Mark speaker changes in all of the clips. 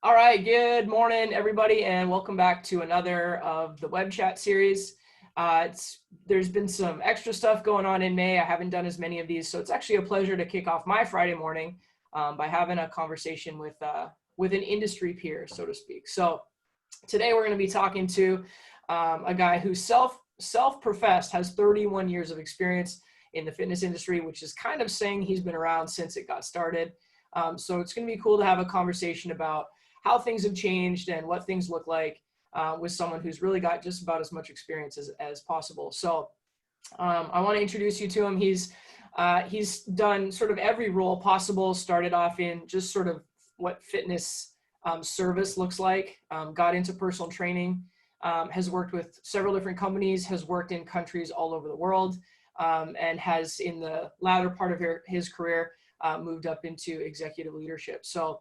Speaker 1: All right, good morning, everybody, and welcome back to another of the web chat series. There's been some extra stuff going on in May. I haven't done as many of these, so it's actually a pleasure to kick off my Friday morning by having a conversation with an industry peer, so to speak. So today we're going to be talking to a guy who self-professed has 31 years of experience in the fitness industry, which is kind of saying he's been around since it got started. So it's going to be cool to have a conversation about how things have changed and what things look like with someone who's really got just about as much experience as possible. So I want to introduce you to him. He's done sort of every role possible, started off in just sort of what fitness service looks like, got into personal training, has worked with several different companies, has worked in countries all over the world, and has in the latter part of his career moved up into executive leadership. So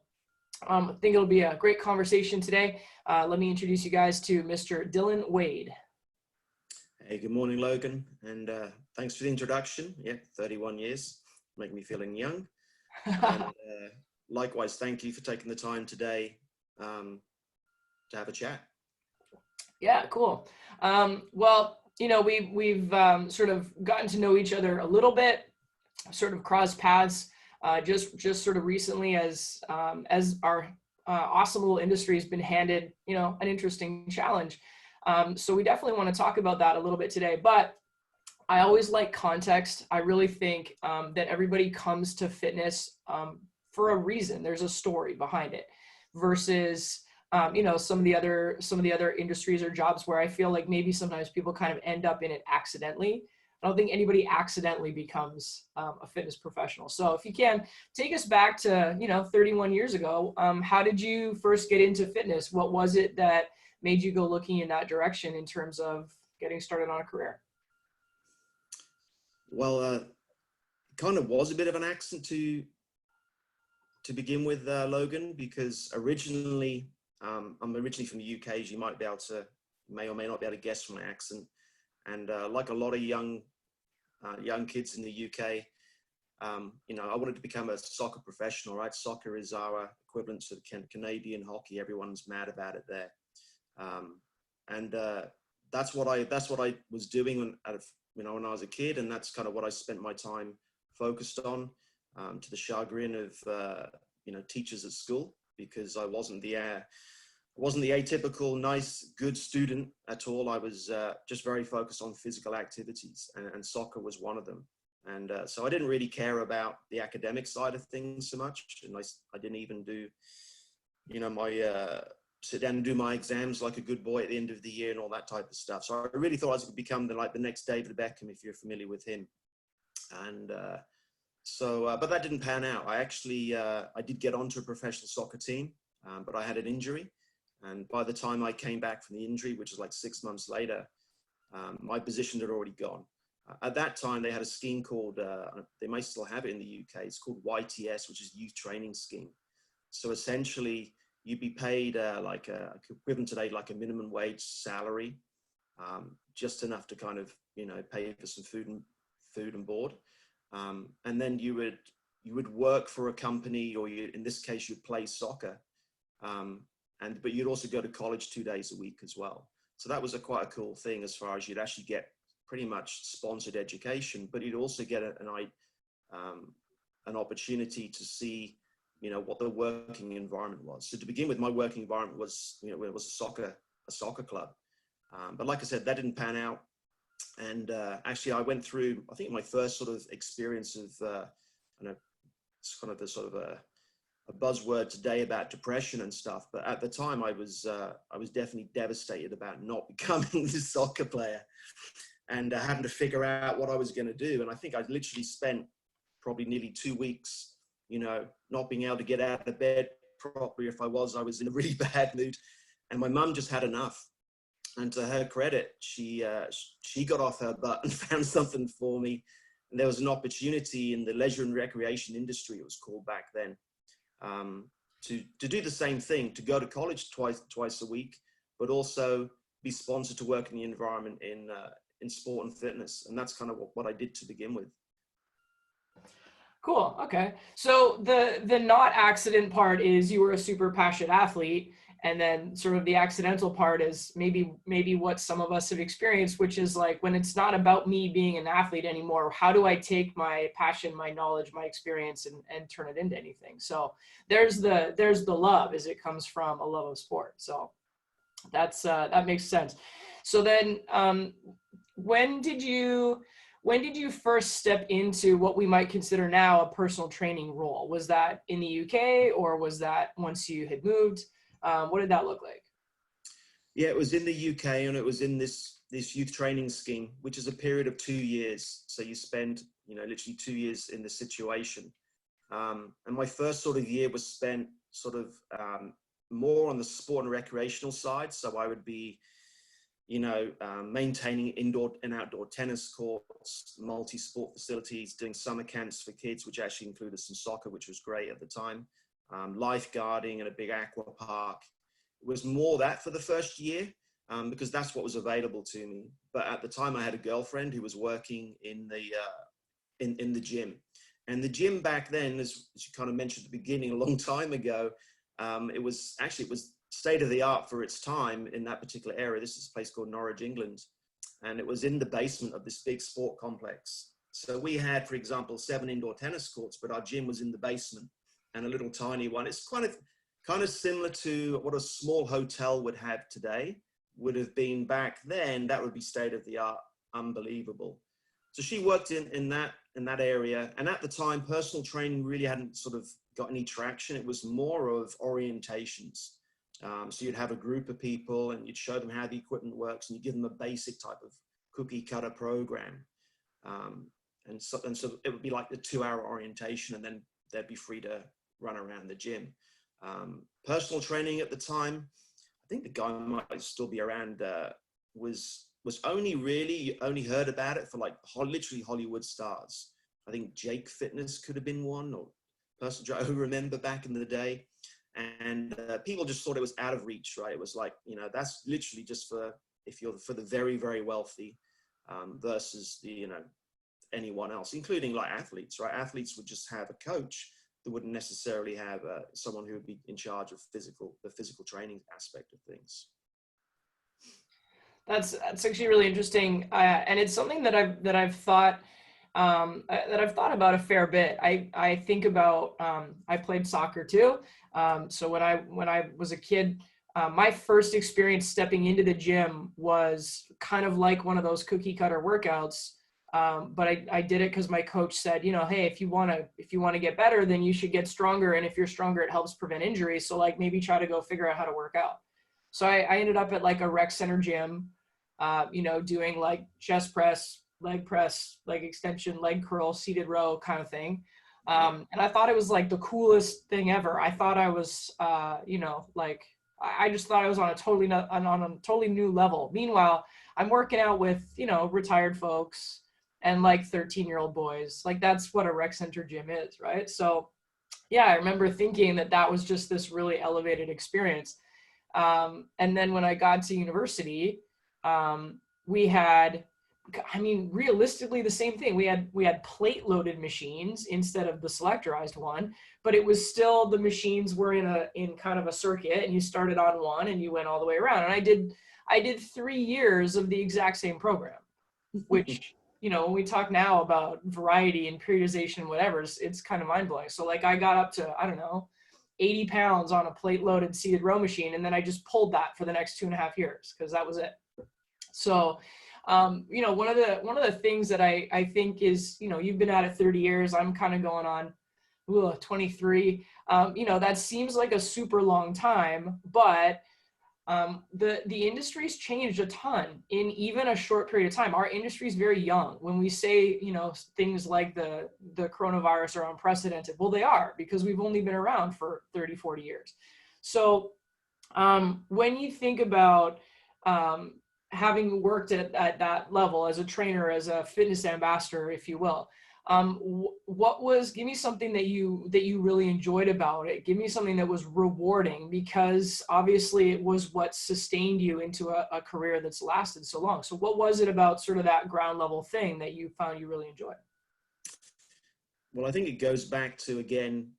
Speaker 1: I think it'll be a great conversation today. Let me introduce you guys to Mr. Dylan Wade.
Speaker 2: Hey, good morning, Logan, and thanks for the introduction. Yeah, 31 years, make me feeling young. And likewise, thank you for taking the time today to have a chat.
Speaker 1: Yeah, cool. Well, you know, we've sort of gotten to know each other a little bit, sort of crossed paths just sort of recently as our awesome little industry has been handed, you know, an interesting challenge. So we definitely want to talk about that a little bit today, but I always like context. I really think that everybody comes to fitness for a reason. There's a story behind it versus, you know, some of the other industries or jobs where I feel like maybe sometimes people kind of end up in it accidentally. I don't think anybody accidentally becomes a fitness professional. So if you can take us back to, you know, 31 years ago, how did you first get into fitness? What was it that made you go looking in that direction in terms of getting started on a career?
Speaker 2: Well, it kind of was a bit of an accident to begin with, Logan, because originally, I'm originally from the UK, as you might be able to, may or may not be able to guess from my accent. And like a lot of young kids in the UK, you know, I wanted to become a soccer professional, right? Soccer is our equivalent to Canadian hockey. Everyone's mad about it there. And that's what I was doing when I was a kid, and that's kind of what I spent my time focused on, to the chagrin of you know, teachers at school, because I wasn't the atypical nice good student at all. I was just very focused on physical activities, and soccer was one of them. And so I didn't really care about the academic side of things so much, and I didn't even do, you know, my sit down and do my exams like a good boy at the end of the year and all that type of stuff. So I really thought I was going to become the next David Beckham, if you're familiar with him. And but that didn't pan out. I actually I did get onto a professional soccer team, but I had an injury. And by the time I came back from the injury, which was like 6 months later, my position had already gone. At that time, they had a scheme called, they may still have it in the UK, it's called YTS, which is Youth Training Scheme. So essentially, you'd be paid like equivalent today, like a minimum wage salary, just enough to kind of, you know, pay for some food and board. And then you would work for a company, or in this case, you'd play soccer. But you'd also go to college 2 days a week as well. So that was quite a cool thing, as far as you'd actually get pretty much sponsored education, but you'd also get an opportunity to see, you know, what the working environment was. So to begin with, my working environment was, you know, it was a soccer club. But like I said, that didn't pan out. And actually, I went through, I think, my first sort of experience of, you know, it's kind of the sort of a buzzword today about depression and stuff, but at the time I was definitely devastated about not becoming this soccer player, and having to figure out what I was going to do. And I think I literally spent probably nearly 2 weeks, you know, not being able to get out of bed properly. If I was in a really bad mood, and my mum just had enough. And to her credit, she got off her butt and found something for me. And there was an opportunity in the leisure and recreation industry, it was called back then, to do the same thing, to go to college twice a week, but also be sponsored to work in the environment in sport and fitness. And that's kind of what I did to begin with.
Speaker 1: Cool. Okay. So the not accident part is you were a super passionate athlete, and then sort of the accidental part is maybe what some of us have experienced, which is like when it's not about me being an athlete anymore, how do I take my passion, my knowledge, my experience and turn it into anything? So there's the love as it comes from a love of sport. So that makes sense. So then when did you first step into what we might consider now a personal training role? Was that in the UK or was that once you had moved? What did that look like?
Speaker 2: Yeah, it was in the UK, and it was in this youth training scheme, which is a period of 2 years. So you spend, literally 2 years in the situation. And my first sort of year was spent sort of more on the sport and recreational side. So I would be, maintaining indoor and outdoor tennis courts, multi-sport facilities, doing summer camps for kids, which actually included some soccer, which was great at the time, lifeguarding in a big aqua park. It was more that for the first year, because that's what was available to me. But at the time I had a girlfriend who was working in the gym. And the gym back then, as you kind of mentioned at the beginning, a long time ago, it was state of the art for its time in that particular area. This is a place called Norwich, England. And it was in the basement of this big sport complex. So we had, for example, 7 indoor tennis courts, but our gym was in the basement and a little tiny one. It's kind of similar to what a small hotel would have today, would have been back then. That would be state of the art, unbelievable. So she worked in that area. And at the time, personal training really hadn't sort of got any traction. It was more of orientations. So you'd have a group of people and you'd show them how the equipment works and you give them a basic type of cookie cutter program. And so it would be like the 2-hour orientation, and then they'd be free to run around the gym. Personal training at the time, I think the guy might still be around, was only really, you only heard about it for like literally Hollywood stars. I think Jake Fitness could have been one, or personal I remember back in the day. And people just thought it was out of reach, right? It was like, that's literally just for the very, very wealthy, versus anyone else, including like athletes, right? Athletes would just have a coach. They wouldn't necessarily have someone who would be in charge of the physical training aspect of things.
Speaker 1: That's actually really interesting, and it's something that I've thought about a fair bit. I think about I played soccer too. So when I was a kid, my first experience stepping into the gym was kind of like one of those cookie cutter workouts. But I did it because my coach said, hey, if you want to get better, then you should get stronger. And if you're stronger, it helps prevent injury. So like maybe try to go figure out how to work out. So I ended up at like a rec center gym, doing like chest press, leg extension, leg curl, seated row kind of thing. And I thought it was like the coolest thing ever. I thought I was, I just thought I was on a totally new level. Meanwhile, I'm working out with, retired folks and like 13-year-old boys. Like that's what a rec center gym is, right? So yeah, I remember thinking that was just this really elevated experience. And then when I got to university, we had, realistically the same thing. We had plate loaded machines instead of the selectorized one, but it was still, the machines were in kind of a circuit, and you started on one and you went all the way around. And I did 3 years of the exact same program, which, when we talk now about variety and periodization, whatever, it's kind of mind blowing. So like I got up to, I don't know, 80 pounds on a plate loaded seated row machine. And then I just pulled that for the next 2.5 years because that was it. So, one of the things that I think is, you've been at it 30 years, I'm kind of going on 23. That seems like a super long time, but the industry's changed a ton in even a short period of time. Our industry is very young. When we say, things like the coronavirus are unprecedented, well, they are, because we've only been around for 30, 40 years. So when you think about having worked at that level as a trainer, as a fitness ambassador, if you will, give me something that you really enjoyed about it. Give me something that was rewarding, because obviously it was what sustained you into a career that's lasted so long. So what was it about sort of that ground level thing that you found you really enjoyed?
Speaker 2: Well, I think it goes back to, again,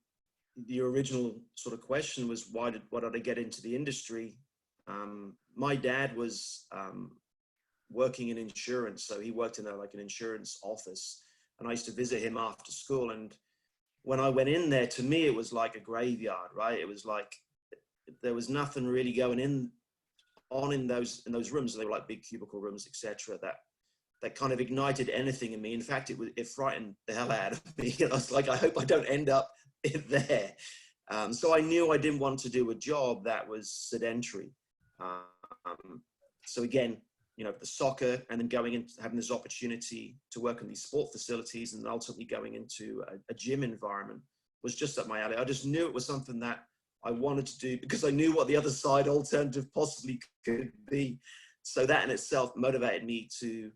Speaker 2: the original sort of question was, why did I get into the industry? My dad was working in insurance, so he worked in like an insurance office, and I used to visit him after school. And when I went in there, to me, it was like a graveyard, right? It was like there was nothing really going on in those rooms. They were like big cubicle rooms, etc. That kind of ignited anything in me. In fact, it frightened the hell out of me. I was like, I hope I don't end up there. So I knew I didn't want to do a job that was sedentary. So again, the soccer, and then going into having this opportunity to work in these sport facilities, and ultimately going into a gym environment was just up my alley. I just knew it was something that I wanted to do because I knew what the other side alternative possibly could be. So that in itself motivated me to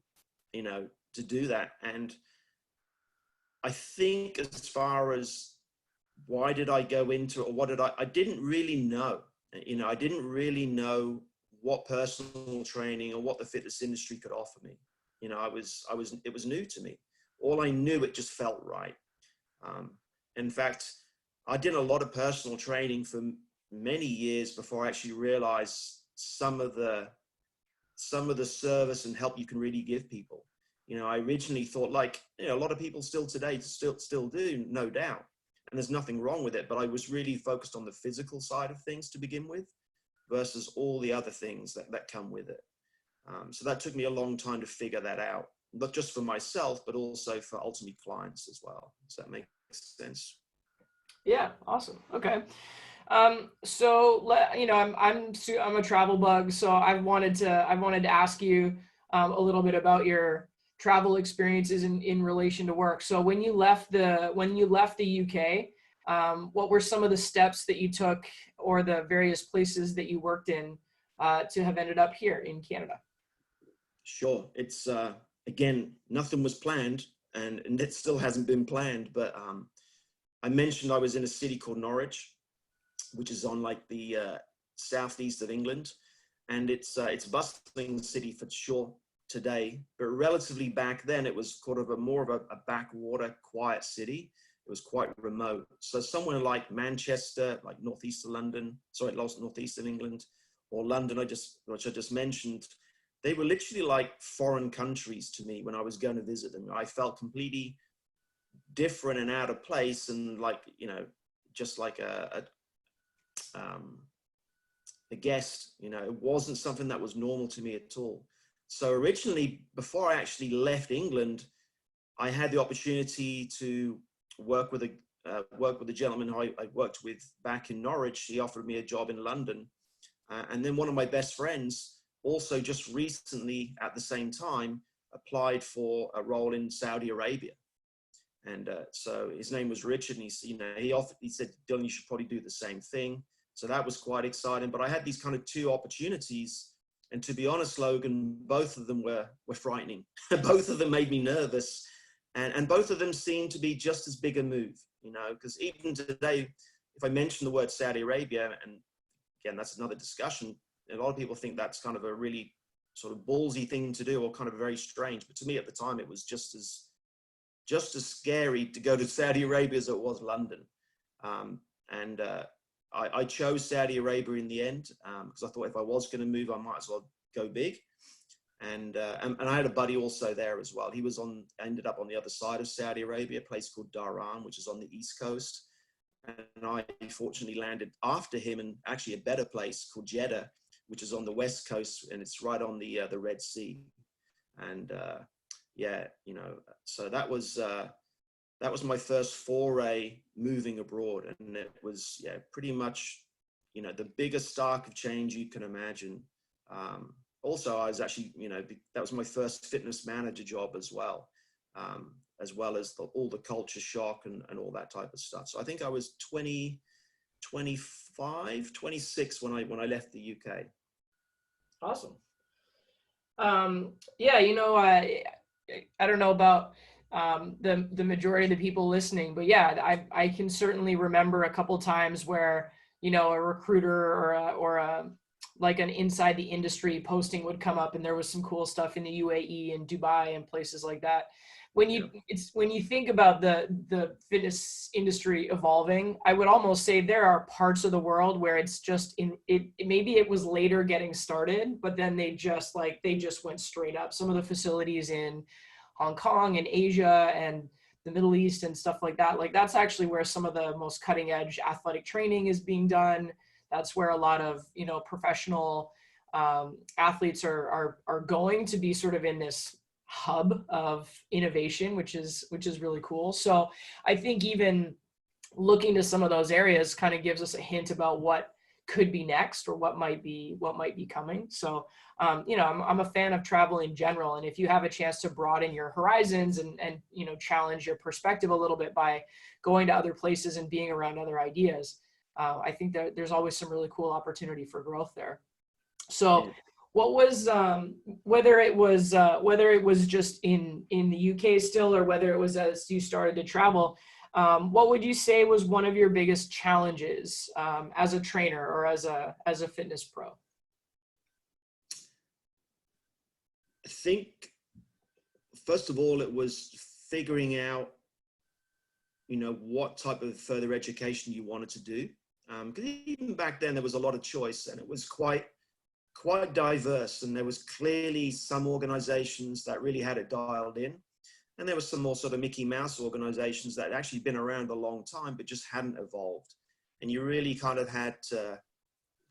Speaker 2: do that. And I think as far as why did I go into it, or what did I didn't really know. I didn't really know what personal training or what the fitness industry could offer me. It was new to me. All I knew, it just felt right. In fact, I did a lot of personal training for many years before I actually realized some of the service and help you can really give people. I originally thought, like, a lot of people still today still do, no doubt. And there's nothing wrong with it, but I was really focused on the physical side of things to begin with, versus all the other things that come with it. So that took me a long time to figure that out, not just for myself, but also for ultimately clients as well. Does that make sense?
Speaker 1: Yeah, awesome. Okay. So I'm a travel bug, so I wanted to ask you a little bit about your travel experiences in relation to work. So when you left the UK, what were some of the steps that you took, or the various places that you worked in to have ended up here in Canada?
Speaker 2: Sure. It's again, nothing was planned, and it still hasn't been planned. But I mentioned I was in a city called Norwich, which is on like the southeast of England, and it's a bustling city for sure today, but relatively back then it was kind of more of a backwater, quiet city. It was quite remote. So somewhere like Manchester, like northeast of England, or London, which I just mentioned, they were literally like foreign countries to me when I was going to visit them. I felt completely different and out of place, and like, just like a guest. It wasn't something that was normal to me at all. So originally, before I actually left England, I had the opportunity to work with a gentleman who I worked with back in Norwich. He offered me a job in London, and then one of my best friends also just recently, at the same time, applied for a role in Saudi Arabia. And so his name was Richard, and he said, Dylan, you should probably do the same thing. So that was quite exciting. But I had these kind of two opportunities. And to be honest, Logan, both of them were frightening. Both of them made me nervous. And both of them seemed to be just as big a move, because even today, if I mention the word Saudi Arabia, and again, that's another discussion, a lot of people think that's kind of a really sort of ballsy thing to do, or kind of very strange. But to me at the time, it was just as scary to go to Saudi Arabia as it was London. I chose Saudi Arabia in the end, because I thought if I was going to move, I might as well go big. And I had a buddy also there as well. He ended up on the other side of Saudi Arabia, a place called Dhahran, which is on the East Coast. And I fortunately landed after him in actually a better place called Jeddah, which is on the West Coast, and it's right on the Red Sea. And so that was my first foray moving abroad, and it was pretty much the biggest arc of change you can imagine. Also, I was actually that was my first fitness manager job as well as all the culture shock and all that type of stuff. So I think I was 20, 25, 26 when I left the UK.
Speaker 1: Awesome. I don't know about the majority of the people listening, but yeah, I can certainly remember a couple times where a recruiter or a like an inside the industry posting would come up, and there was some cool stuff in the UAE and Dubai and places like that. when
Speaker 2: Yeah.
Speaker 1: you think about the fitness industry evolving, I would almost say there are parts of the world where it's just maybe it was later getting started, but then they just went straight up. Some of the facilities in Hong Kong and Asia and the Middle East and stuff like that, like that's actually where some of the most cutting edge athletic training is being done. That's where a lot of, you know, professional athletes are going to be sort of in this hub of innovation, which is really cool. So I think even looking to some of those areas kind of gives us a hint about what could be next or what might be coming. So you know, I'm a fan of travel in general, and if you have a chance to broaden your horizons and you know, challenge your perspective a little bit by going to other places and being around other ideas, I think that there's always some really cool opportunity for growth there. So what was whether it was just in the UK still, or whether it was as you started to travel, what would you say was one of your biggest challenges as a trainer or as a fitness pro?
Speaker 2: I think, first of all, it was figuring out, you know, what type of further education you wanted to do. Because even back then there was a lot of choice, and it was quite diverse, and there was clearly some organizations that really had it dialed in, and there were some more sort of Mickey Mouse organizations that had actually been around a long time but just hadn't evolved. And you really kind of had to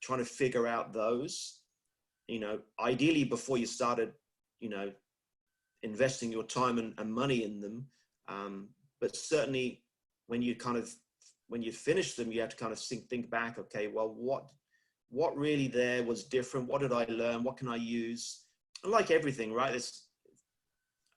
Speaker 2: try to figure out those, you know, ideally before you started, you know, investing your time and money in them. But certainly when you finish them, you have to kind of think back, okay, well, what really there was different? What did I learn? What can I use? And like everything, right?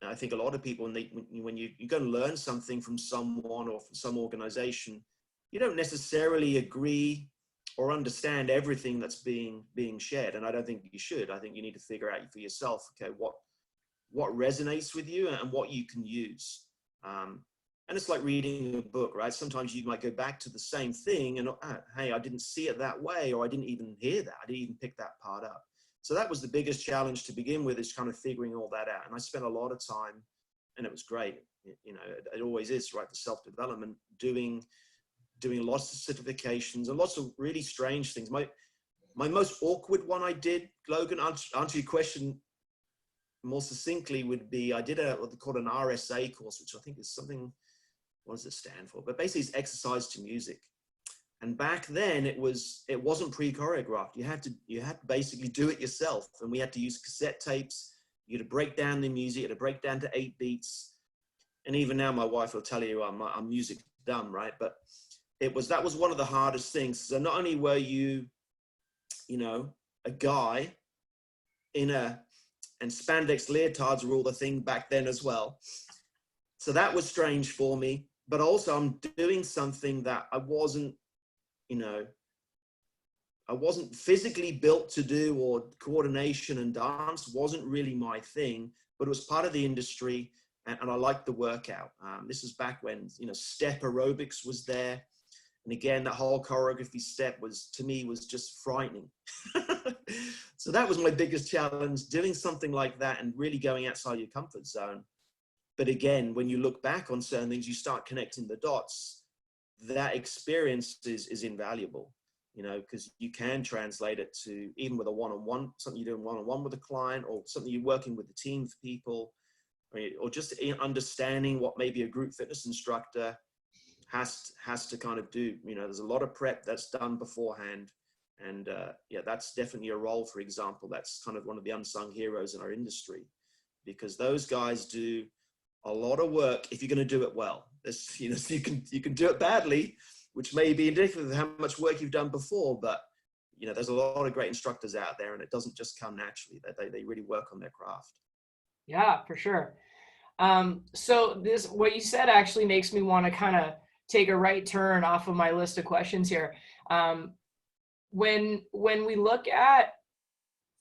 Speaker 2: I think a lot of people, when you go and learn something from someone or from some organization, you don't necessarily agree or understand everything that's being shared. And I don't think you should. I think you need to figure out for yourself, okay, what resonates with you and what you can use. And it's like reading a book, right? Sometimes you might go back to the same thing and, hey, I didn't see it that way, or I didn't even hear that. I didn't even pick that part up. So that was the biggest challenge to begin with, is kind of figuring all that out. And I spent a lot of time, and it was great. You know, it always is, right? The self-development, doing lots of certifications and lots of really strange things. My most awkward one I did, Logan, answer your question more succinctly, would be I did what they call an RSA course, which I think is something, what does it stand for? But basically it's exercise to music. And back then it wasn't pre-choreographed. You had to basically do it yourself. And we had to use cassette tapes. You had to break down the music, you had to break down to 8 beats. And even now my wife will tell you I'm music dumb, right? But that was one of the hardest things. So not only were you know, a guy and spandex leotards were all the thing back then as well. So that was strange for me, but also I'm doing something that I wasn't physically built to do, or coordination and dance wasn't really my thing, but it was part of the industry, and I liked the workout. This is back when, you know, step aerobics was there. And again, that whole choreography step to me was just frightening. So that was my biggest challenge, doing something like that and really going outside your comfort zone. But again, when you look back on certain things, you start connecting the dots. That experience is invaluable, you know, because you can translate it to, even with a one-on-one, something you're doing one-on-one with a client, or something you're working with a team of people, or just understanding what maybe a group fitness instructor has to kind of do. You know, there's a lot of prep that's done beforehand. And yeah, that's definitely a role, for example, that's kind of one of the unsung heroes in our industry, because those guys do a lot of work if you're going to do it well. There's, you know, you can do it badly, which may be indicative of how much work you've done before, but you know, there's a lot of great instructors out there, and it doesn't just come naturally. They really work on their craft. Yeah,
Speaker 1: for sure. So what you said actually makes me want to kind of take a right turn off of my list of questions here. When we look at,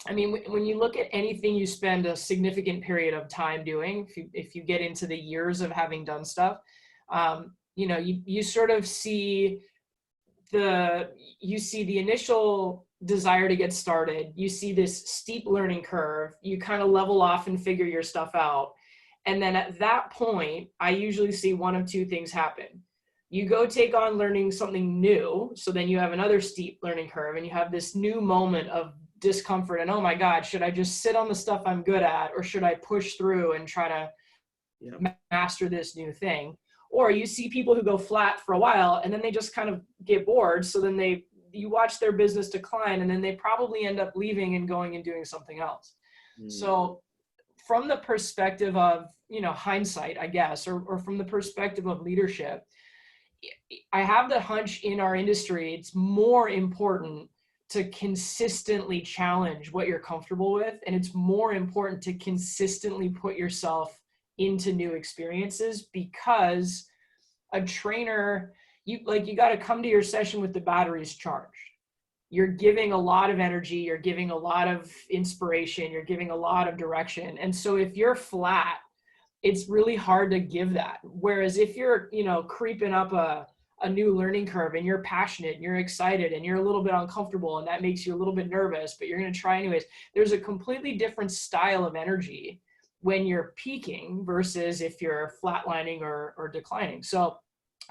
Speaker 1: I mean, when you look at anything you spend a significant period of time doing, if you get into the years of having done stuff, you know, you sort of see the initial desire to get started. You see this steep learning curve. You kind of level off and figure your stuff out. And then at that point, I usually see one of two things happen. You go take on learning something new. So then you have another steep learning curve and you have this new moment of discomfort and, oh my God, should I just sit on the stuff I'm good at, or should I push through and try to master this new thing? Or you see people who go flat for a while and then they just kind of get bored. So then you watch their business decline and then they probably end up leaving and going and doing something else. So from the perspective of, hindsight, I guess, or from the perspective of leadership, I have the hunch in our industry, it's more important to consistently challenge what you're comfortable with. And it's more important to consistently put yourself into new experiences, because a trainer, you got to come to your session with the batteries charged. You're giving a lot of energy, you're giving a lot of inspiration, you're giving a lot of direction. And so if you're flat, it's really hard to give that. Whereas if you're, creeping up a new learning curve and you're passionate and you're excited and you're a little bit uncomfortable and that makes you a little bit nervous, but you're going to try anyways, there's a completely different style of energy when you're peaking versus if you're flatlining or declining. So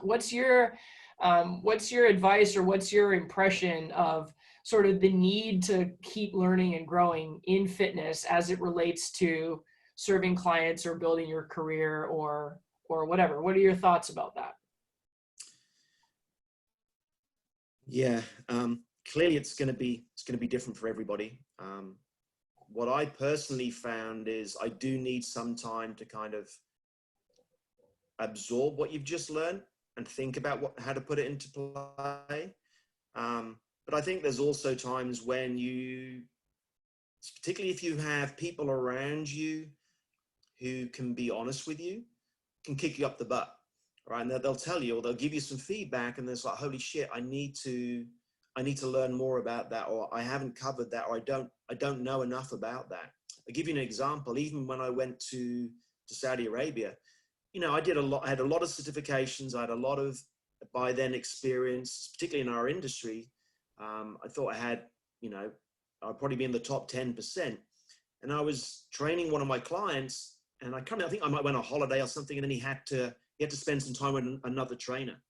Speaker 1: what's your advice, or what's your impression of sort of the need to keep learning and growing in fitness as it relates to serving clients or building your career or whatever? What are your thoughts about that?
Speaker 2: Yeah, clearly it's going to be different for everybody. What I personally found is I do need some time to kind of absorb what you've just learned and think about how to put it into play. But I think there's also times when particularly if you have people around you who can be honest with you, can kick you up the butt, right? And they'll tell you, or they'll give you some feedback, and it's like, holy shit, I need to learn more about that, or I haven't covered that, or I don't know enough about that. I'll give you an example. Even when I went to Saudi Arabia, I had a lot of certifications. I had a lot of, by then, experience, particularly in our industry. I thought I had, I'd probably be in the top 10%. And I was training one of my clients, and I think I might went on a holiday or something, and then he had to spend some time with another trainer.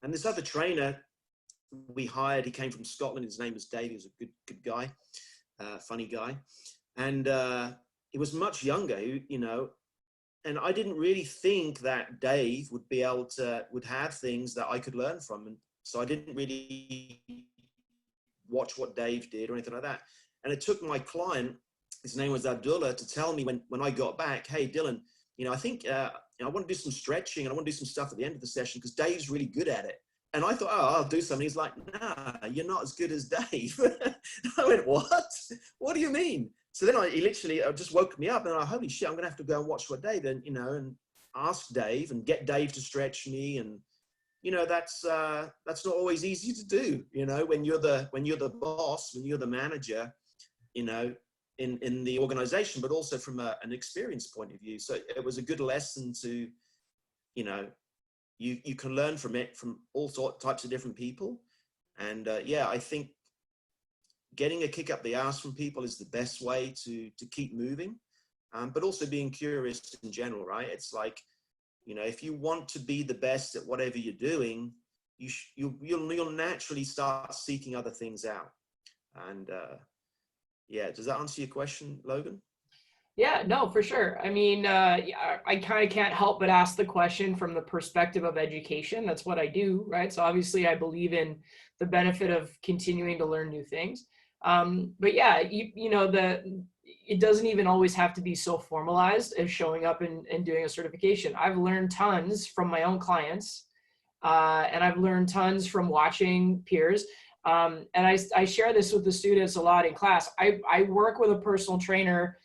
Speaker 2: And this other trainer we hired, he came from Scotland. His name was Dave. He was a good guy, funny guy. And he was much younger, and I didn't really think that Dave would have things that I could learn from. And so I didn't really watch what Dave did or anything like that. And it took my client, his name was Abdullah, to tell me when I got back, hey, Dylan, I think I want to do some stretching and I want to do some stuff at the end of the session because Dave's really good at it. And I thought, oh, I'll do something. He's like, nah, you're not as good as Dave. I went, what? What do you mean? So then he literally just woke me up, and I, holy shit, I'm going to have to go and watch what Dave, and, and ask Dave and get Dave to stretch me. And, that's not always easy to do, when you're the boss, when you're the manager, in the organization, but also from an experience point of view. So it was a good lesson to, you can learn from it, from all types of different people. And I think getting a kick up the ass from people is the best way to keep moving, but also being curious in general, right? It's like, if you want to be the best at whatever you're doing, you'll naturally start seeking other things out. And does that answer your question, Logan?
Speaker 1: Yeah, no, for sure. I mean, I kind of can't help but ask the question from the perspective of education. That's what I do, right? So obviously I believe in the benefit of continuing to learn new things. But yeah, it doesn't even always have to be so formalized as showing up and doing a certification. I've learned tons from my own clients, and I've learned tons from watching peers. And I share this with the students a lot in class. I work with a personal trainer,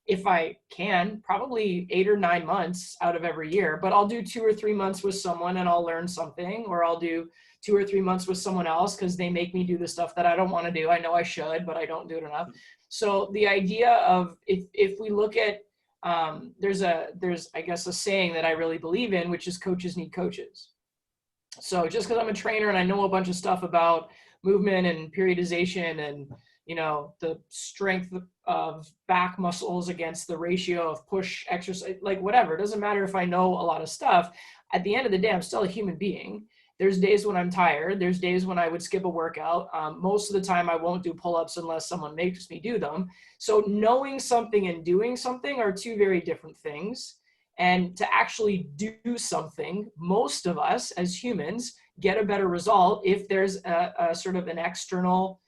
Speaker 1: if I can, probably 8 or 9 months out of every year, but I'll do 2 or 3 months with someone and I'll learn something, or I'll do 2 or 3 months with someone else because they make me do the stuff that I don't want to do. I know I should, but I don't do it enough. So the idea of, if we look at, there's I guess a saying that I really believe in, which is coaches need coaches. So just because I'm a trainer and I know a bunch of stuff about movement and periodization and you know, the strength of back muscles against the ratio of push exercise, like whatever. It doesn't matter if I know a lot of stuff. At the end of the day, I'm still a human being. There's days when I'm tired. There's days when I would skip a workout. Most of the time I won't do pull-ups unless someone makes me do them. So knowing something and doing something are two very different things. And to actually do something, most of us as humans get a better result if there's a sort of an external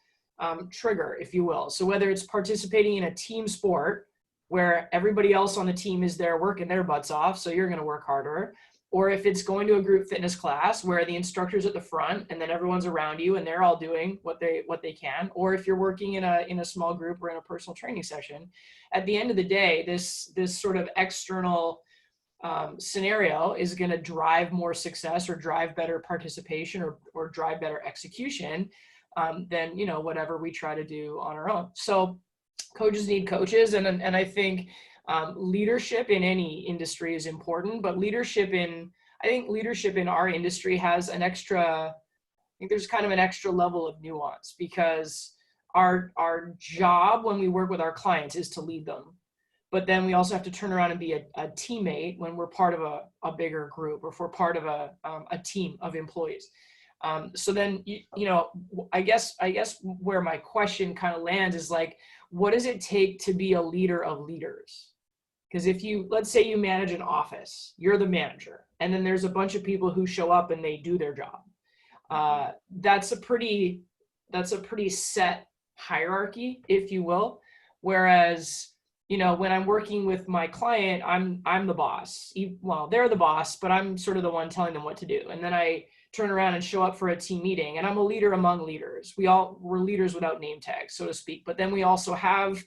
Speaker 1: trigger, if you will. So whether it's participating in a team sport where everybody else on the team is there working their butts off, so you're going to work harder, or if it's going to a group fitness class where the instructor's at the front and then everyone's around you and they're all doing what they can, or if you're working in a small group or in a personal training session, at the end of the day, this sort of external scenario is going to drive more success or drive better participation or drive better execution than, you know, whatever we try to do on our own. So coaches need coaches. And I think leadership in any industry is important, but I think leadership in our industry has an extra, I think there's kind of an extra level of nuance, because our job when we work with our clients is to lead them. But then we also have to turn around and be a teammate when we're part of a bigger group, or if we're part of a team of employees. So then, you know, I guess where my question kind of lands is like, what does it take to be a leader of leaders? Because if you, let's say you manage an office, you're the manager, and then there's a bunch of people who show up and they do their job. That's a pretty set hierarchy, if you will. Whereas, you know, when I'm working with my client, I'm the boss. Well, they're the boss, but I'm sort of the one telling them what to do. And then I turn around and show up for a team meeting, and I'm a leader among leaders. We're leaders without name tags, so to speak. But then we also have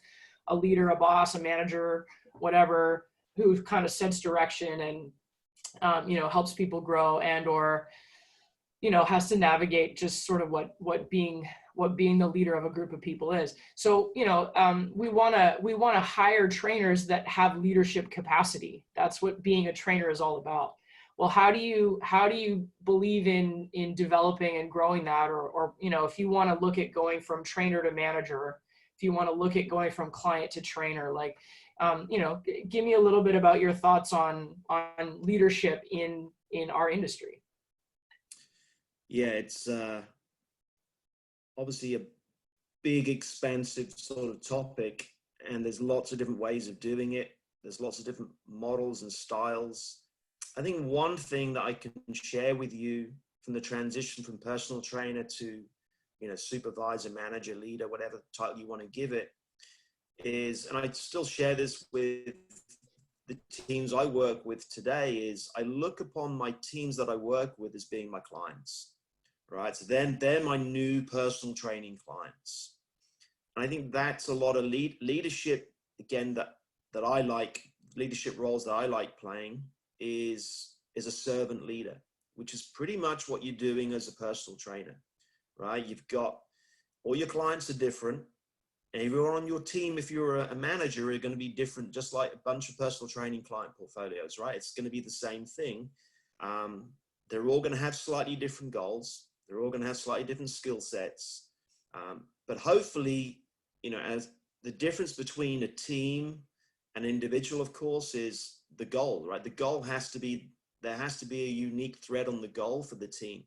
Speaker 1: a leader, a boss, a manager, whatever, who kind of sets direction and, you know, helps people grow and, or, you know, has to navigate just sort of what being the leader of a group of people is. So, you know, we want to hire trainers that have leadership capacity. That's what being a trainer is all about. Well, how do you believe in developing and growing that? Or, you know, if you want to look at going from trainer to manager, if you want to look at going from client to trainer, like, you know, give me a little bit about your thoughts on leadership in our industry.
Speaker 2: Yeah, it's obviously a big, expensive sort of topic, and there's lots of different ways of doing it. There's lots of different models and styles. I think one thing that I can share with you from the transition from personal trainer to, you know, supervisor, manager, leader, whatever title you want to give it, is, and I still share this with the teams I work with today, is I look upon my teams that I work with as being my clients, right? So then they're my new personal training clients. And I think that's a lot of leadership, again, that I like, leadership roles that I like playing is a servant leader, which is pretty much what you're doing as a personal trainer, right? You've got all your clients are different. And everyone on your team, if you're a manager, are going to be different, just like a bunch of personal training client portfolios, right? It's going to be the same thing. They're all going to have slightly different goals. They're all going to have slightly different skill sets. But hopefully, you know, as the difference between a team and an individual, of course, is the goal, right? The goal has to be, there has to be a unique thread on the goal for the team.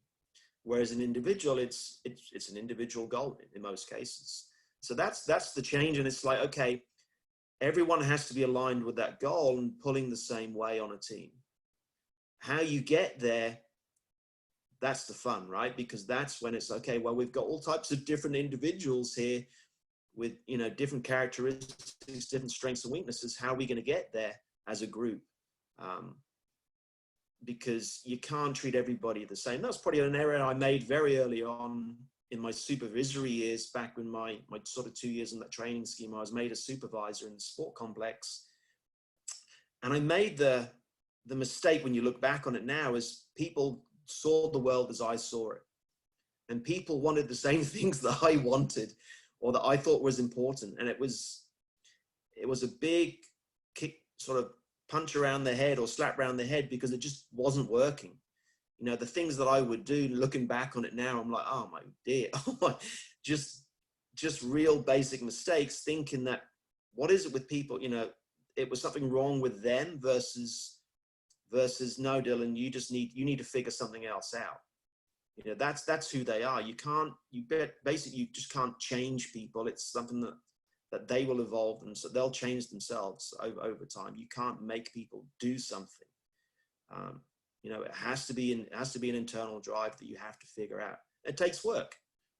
Speaker 2: Whereas an individual, it's an individual goal in most cases. So that's the change. And it's like, okay, everyone has to be aligned with that goal and pulling the same way on a team. How you get there, that's the fun, right? Because that's when it's okay, well, we've got all types of different individuals here with, you know, different characteristics, different strengths and weaknesses. How are we going to get there as a group? Because you can't treat everybody the same. That's probably an error I made very early on in my supervisory years, back when my sort of 2 years in that training scheme. I was made a supervisor in the sport complex. And I made the mistake, when you look back on it now, is people saw the world as I saw it. And people wanted the same things that I wanted, or that I thought was important. And it was a big kick, sort of punch around the head or slap around the head, because it just wasn't working. You know, the things that I would do, looking back on it now, I'm like, oh my dear, just just real basic mistakes, thinking that what is it with people, you know, it was something wrong with them versus no, Dylan, you need to figure something else out. You know, that's who they are. You just can't change people. It's something that they will evolve, and so they'll change themselves over time. You can't make people do something. You know, it has to be an internal drive that you have to figure out. It takes work,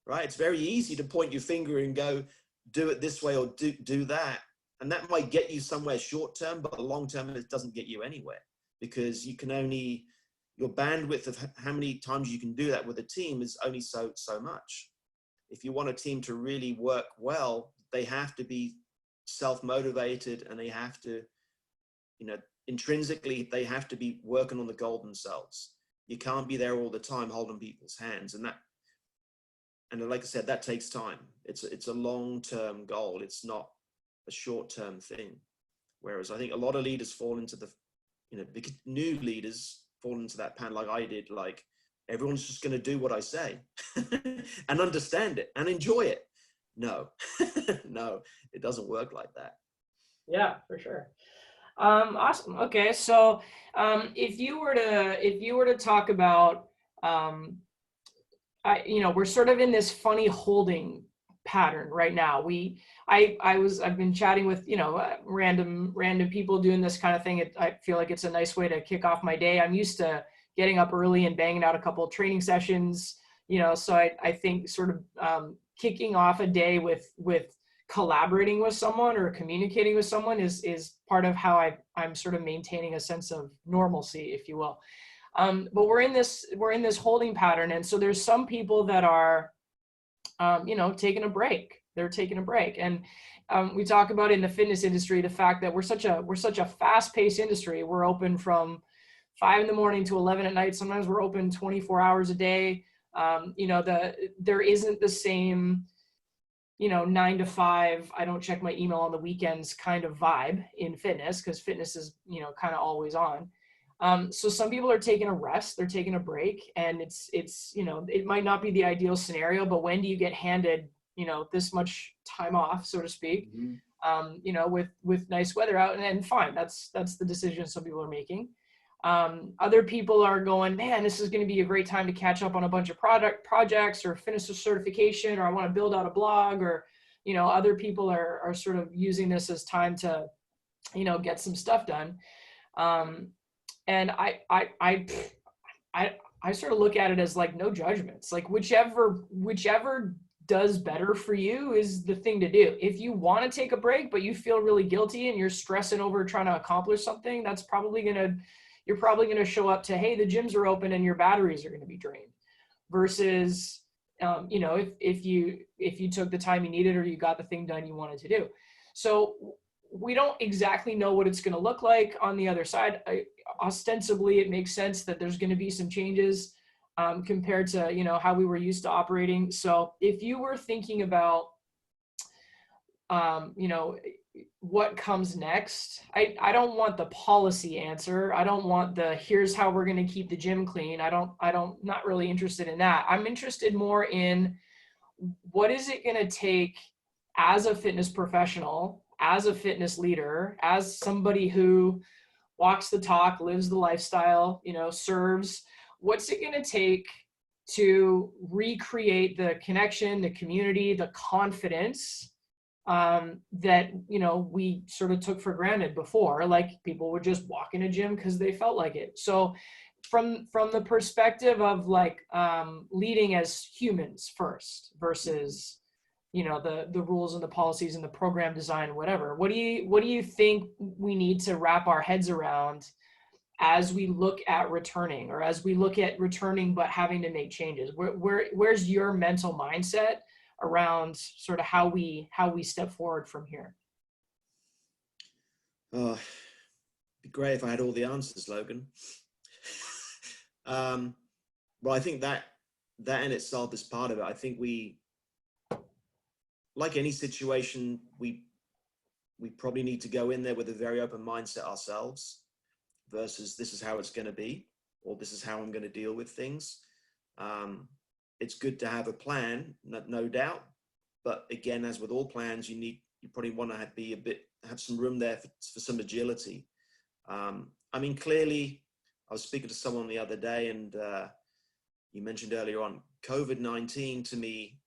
Speaker 2: right? It's very easy to point your finger and go, do it this way or do that. And that might get you somewhere short term, but long term, it doesn't get you anywhere, because you can only, your bandwidth of how many times you can do that with a team is only so much. If you want a team to really work well, they have to be self-motivated, and they have to, you know, intrinsically, they have to be working on the goal themselves. You can't be there all the time holding people's hands. And like I said, that takes time. It's a long-term goal. It's not a short-term thing. Whereas I think a lot of leaders fall into new leaders fall into that pan like I did, like everyone's just going to do what I say and understand it and enjoy it. No, no, it doesn't work like that.
Speaker 1: Yeah, for sure. Awesome. Okay. So, if you were to talk about, we're sort of in this funny holding pattern right now. I've been chatting with, random people doing this kind of thing. I feel like it's a nice way to kick off my day. I'm used to getting up early and banging out a couple of training sessions, so I think sort of, kicking off a day with collaborating with someone or communicating with someone is part of how I'm sort of maintaining a sense of normalcy, if you will. But we're in this holding pattern. And so there's some people that are, taking a break. They're taking a break. And we talk about in the fitness industry, the fact that we're such a fast paced industry. We're open from 5 a.m. to 11 at night. Sometimes we're open 24 hours a day. There isn't the same, 9 to 5, I don't check my email on the weekends kind of vibe in fitness, because fitness is, kind of always on. So some people are taking a rest, they're taking a break, and it's, it might not be the ideal scenario, but when do you get handed, this much time off, so to speak, with nice weather out, and fine, that's the decision some people are making. Other people are going, man, this is going to be a great time to catch up on a bunch of projects or finish a certification, or I want to build out a blog, or, other people are sort of using this as time to, get some stuff done. And I sort of look at it as like no judgments, like whichever does better for you is the thing to do. If you want to take a break, but you feel really guilty and you're stressing over trying to accomplish something, you're probably going to show up to, hey, the gyms are open and your batteries are going to be drained, versus, if you took the time you needed, or you got the thing done you wanted to do. So we don't exactly know what it's going to look like on the other side. Ostensibly, it makes sense that there's going to be some changes compared to, how we were used to operating. So if you were thinking about, what comes next, I don't want the policy answer. I don't want the, here's how we're going to keep the gym clean. Not really interested in that. I'm interested more in, what is it going to take as a fitness professional, as a fitness leader, as somebody who walks the talk, lives the lifestyle, serves, what's it going to take to recreate the connection, the community, the confidence that, we sort of took for granted before. Like, people would just walk in a gym because they felt like it. So from the perspective of like leading as humans first versus, the rules and the policies and the program design and whatever, what do you think we need to wrap our heads around as we look at returning, or as we look at returning but having to make changes? Where's your mental mindset around sort of how we step forward from here?
Speaker 2: Oh, it'd be great if I had all the answers, Logan. Well, I think that in itself is part of it. I think we, like any situation, we probably need to go in there with a very open mindset ourselves, versus this is how it's going to be, or this is how I'm going to deal with things. It's good to have a plan, no doubt, But again, as with all plans, you probably want to have some room there for some agility. I mean, clearly, I was speaking to someone the other day, and you mentioned earlier on, COVID-19 to me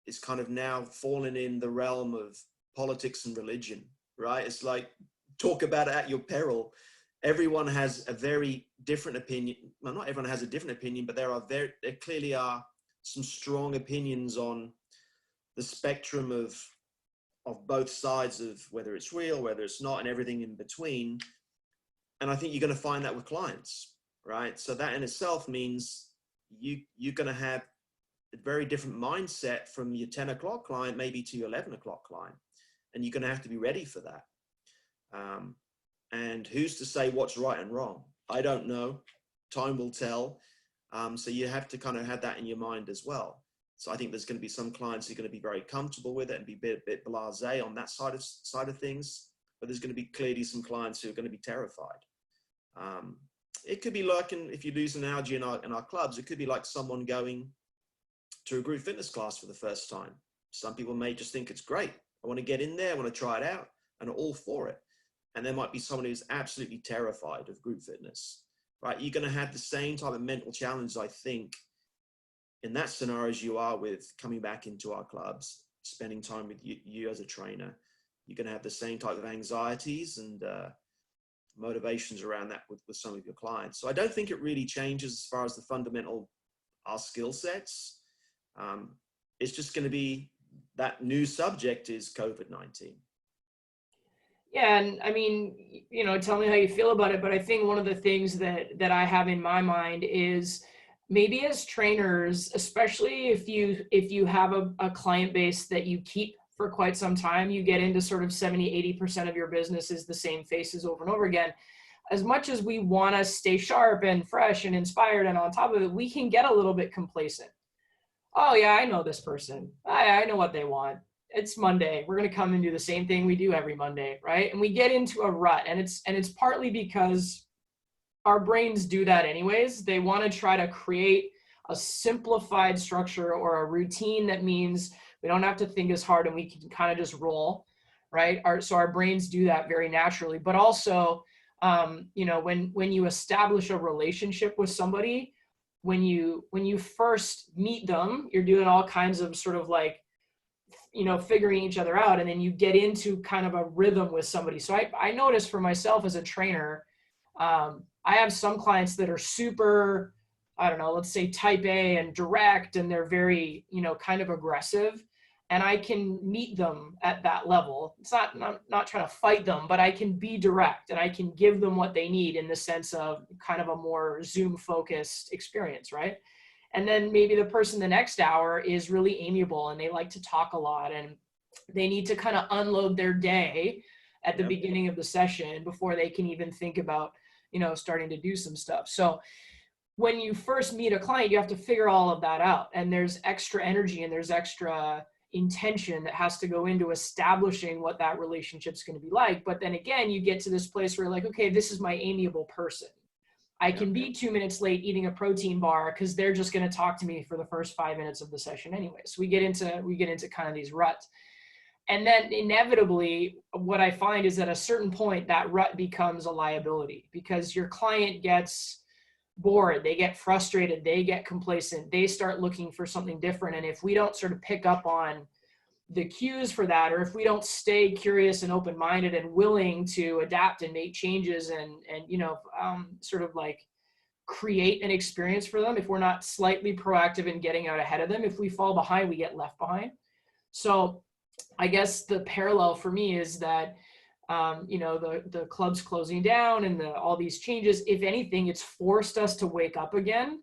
Speaker 2: is kind of now fallen in the realm of politics and religion, right? It's like, talk about it at your peril. Everyone has a very different opinion. Well, not everyone has a different opinion, but there clearly are some strong opinions on the spectrum of both sides of whether it's real, whether it's not, and everything in between. And I think you're going to find that with clients, right? So that in itself means you're going to have a very different mindset from your 10 o'clock client, maybe to your 11 o'clock client. And you're going to have to be ready for that. And who's to say what's right and wrong? I don't know. Time will tell. So you have to kind of have that in your mind as well. So I think there's going to be some clients who are going to be very comfortable with it and be a bit blasé on that side of things. But there's going to be clearly some clients who are going to be terrified. It could be like, if you use an analogy in our clubs, it could be like someone going to a group fitness class for the first time. Some people may just think it's great. I want to get in there, I want to try it out, and are all for it. And there might be someone who's absolutely terrified of group fitness, right? You're going to have the same type of mental challenge, I think, in that scenario as you are with coming back into our clubs, spending time with you as a trainer. You're going to have the same type of anxieties and motivations around that with some of your clients. So I don't think it really changes as far as the fundamental, our skill sets. It's just going to be that new subject is COVID-19.
Speaker 1: Yeah, and I mean, tell me how you feel about it, but I think one of the things that I have in my mind is maybe as trainers, especially if you have a client base that you keep for quite some time, you get into sort of 70-80% of your business is the same faces over and over again. As much as we want to stay sharp and fresh and inspired and on top of it, we can get a little bit complacent. Oh yeah, I know this person. I know what they want. It's Monday. We're going to come and do the same thing we do every Monday, right? And we get into a rut, and it's partly because our brains do that anyways. They want to try to create a simplified structure or a routine that means we don't have to think as hard and we can kind of just roll, right? So our brains do that very naturally. But also, when you establish a relationship with somebody, when you first meet them, you're doing all kinds of sort of like, figuring each other out, and then you get into kind of a rhythm with somebody. So I noticed for myself as a trainer, I have some clients that are super, I don't know, let's say type A and direct, and they're very, kind of aggressive, and I can meet them at that level. It's not trying to fight them, but I can be direct and I can give them what they need in the sense of kind of a more Zoom focused experience, right? And then maybe the person the next hour is really amiable and they like to talk a lot and they need to kind of unload their day at the beginning of the session before they can even think about, starting to do some stuff. So when you first meet a client, you have to figure all of that out. And there's extra energy and there's extra intention that has to go into establishing what that relationship's going to be like. But then again, you get to this place where you're like, okay, this is my amiable person. I can be 2 minutes late eating a protein bar because they're just going to talk to me for the first 5 minutes of the session anyway. So we get into kind of these ruts. And then inevitably, what I find is at a certain point, that rut becomes a liability because your client gets bored, they get frustrated, they get complacent, they start looking for something different. And if we don't sort of pick up on the cues for that, or if we don't stay curious and open-minded and willing to adapt and make changes and sort of like create an experience for them, if we're not slightly proactive in getting out ahead of them, if we fall behind, we get left behind. So I guess the parallel for me is that the club's closing down and all these changes, if anything, it's forced us to wake up again.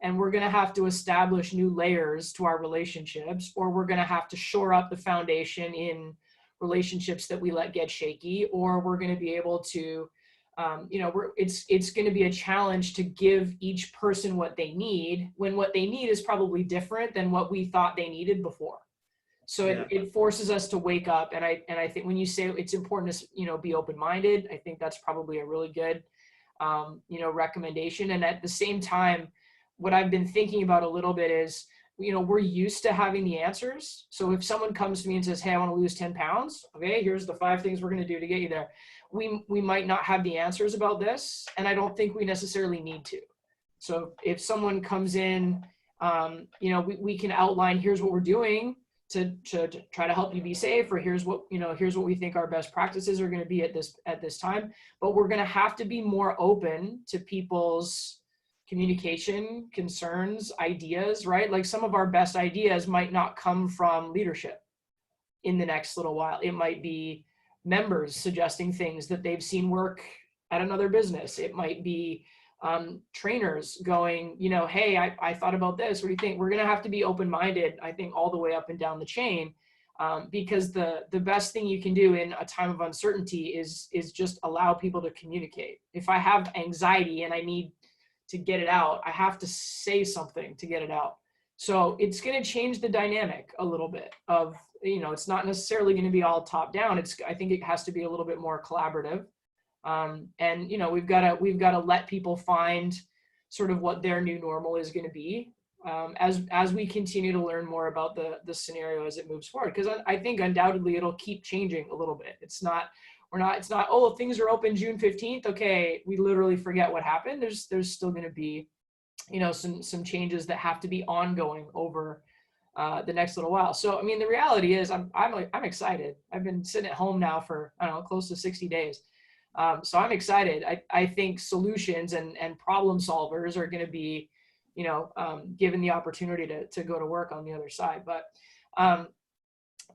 Speaker 1: And we're going to have to establish new layers to our relationships, or we're going to have to shore up the foundation in relationships that we let get shaky, or we're going to be able to, it's going to be a challenge to give each person what they need when what they need is probably different than what we thought they needed before. So it forces us to wake up. And I think when you say it's important to, be open-minded, I think that's probably a really good, recommendation. And at the same time, what I've been thinking about a little bit is we're used to having the answers. So if someone comes to me and says, hey, I want to lose 10 pounds. Okay, here's the 5 things we're going to do to get you there. We might not have the answers about this. And I don't think we necessarily need to. So if someone comes in, we can outline, here's what we're doing to try to help you be safe, or here's what we think our best practices are going to be at this time. But we're going to have to be more open to people's communication, concerns, ideas, right? Like some of our best ideas might not come from leadership in the next little while. It might be members suggesting things that they've seen work at another business. It might be trainers going, hey, I thought about this. What do you think? We're going to have to be open-minded, I think, all the way up and down the chain, because the best thing you can do in a time of uncertainty is just allow people to communicate. If I have anxiety and I need to get it out, I have to say something to get it out. So it's going to change the dynamic a little bit of, it's not necessarily going to be all top down. I think it has to be a little bit more collaborative. And we've got to let people find sort of what their new normal is going to be, as we continue to learn more about the scenario as it moves forward. Because I think undoubtedly it'll keep changing a little bit. It's not, oh, things are open June 15th. Okay, we literally forget what happened. There's still going to be, some changes that have to be ongoing over the next little while. So, I mean, the reality is I'm excited. I've been sitting at home now for, close to 60 days. So I'm excited. I think solutions and problem solvers are going to be, given the opportunity to go to work on the other side. But,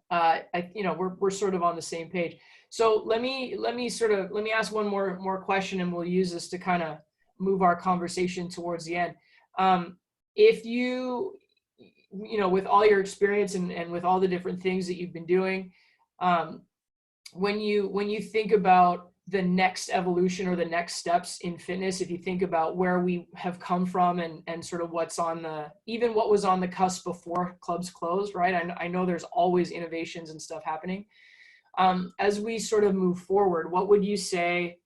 Speaker 1: we're sort of on the same page. So let me ask one more question, and we'll use this to kind of move our conversation towards the end. If with all your experience and with all the different things that you've been doing, when you think about the next evolution or the next steps in fitness, if you think about where we have come from and sort of what was on the cusp before clubs closed, right? I know there's always innovations and stuff happening. As we sort of move forward, what would you say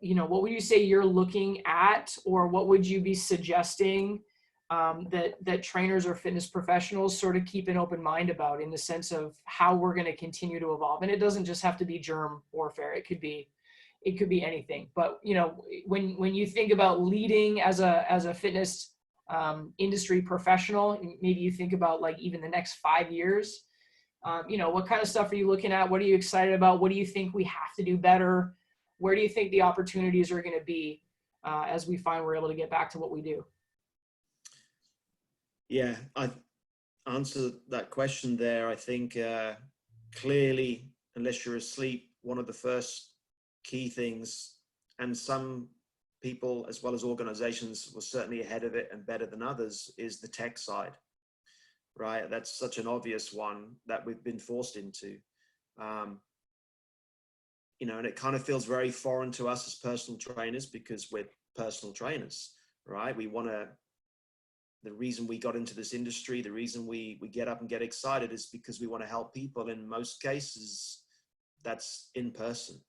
Speaker 1: you're looking at, or what would you be suggesting that trainers or fitness professionals sort of keep an open mind about, in the sense of how we're going to continue to evolve? And it doesn't just have to be germ warfare. It could be anything. But when you think about leading as a fitness industry professional, maybe you think about like even the next 5 years, what kind of stuff are you looking at? What are you excited about? What do you think we have to do better? Where do you think the opportunities are going to be as we find we're able to get back to what we do?
Speaker 2: Yeah, I answered that question there. I think clearly, unless you're asleep, one of the first key things, and some people as well as organizations were certainly ahead of it and better than others, is the tech side, right? That's such an obvious one that we've been forced into. And it kind of feels very foreign to us as personal trainers, because we're personal trainers, right? The reason we got into this industry, the reason we get up and get excited is because we want to help people. In most cases, that's in person,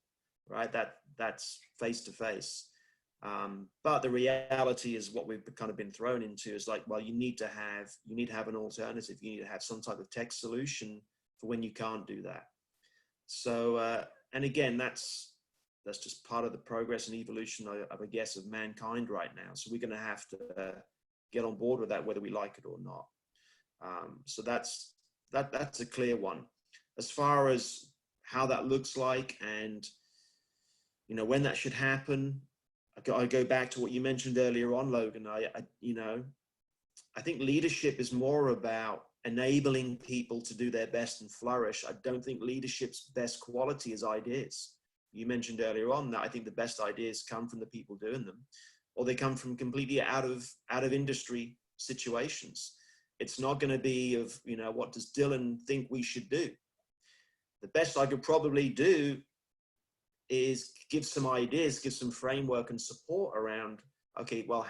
Speaker 2: right? That's face to face. But the reality is, what we've kind of been thrown into is like, well, you need to have an alternative. You need to have some type of tech solution for when you can't do that. So, and again, that's just part of the progress and evolution of I guess, of mankind right now. So we're going to have to get on board with that, whether we like it or not. So that's a clear one. As far as how that looks like, and when that should happen, I go back to what you mentioned earlier on, Logan. I think leadership is more about enabling people to do their best and flourish. I don't think leadership's best quality is ideas. You mentioned earlier on that I think the best ideas come from the people doing them, or they come from completely out of industry situations. It's not going to be of, what does Dylan think we should do? The best I could probably do is give some ideas, give some framework and support around, okay, well,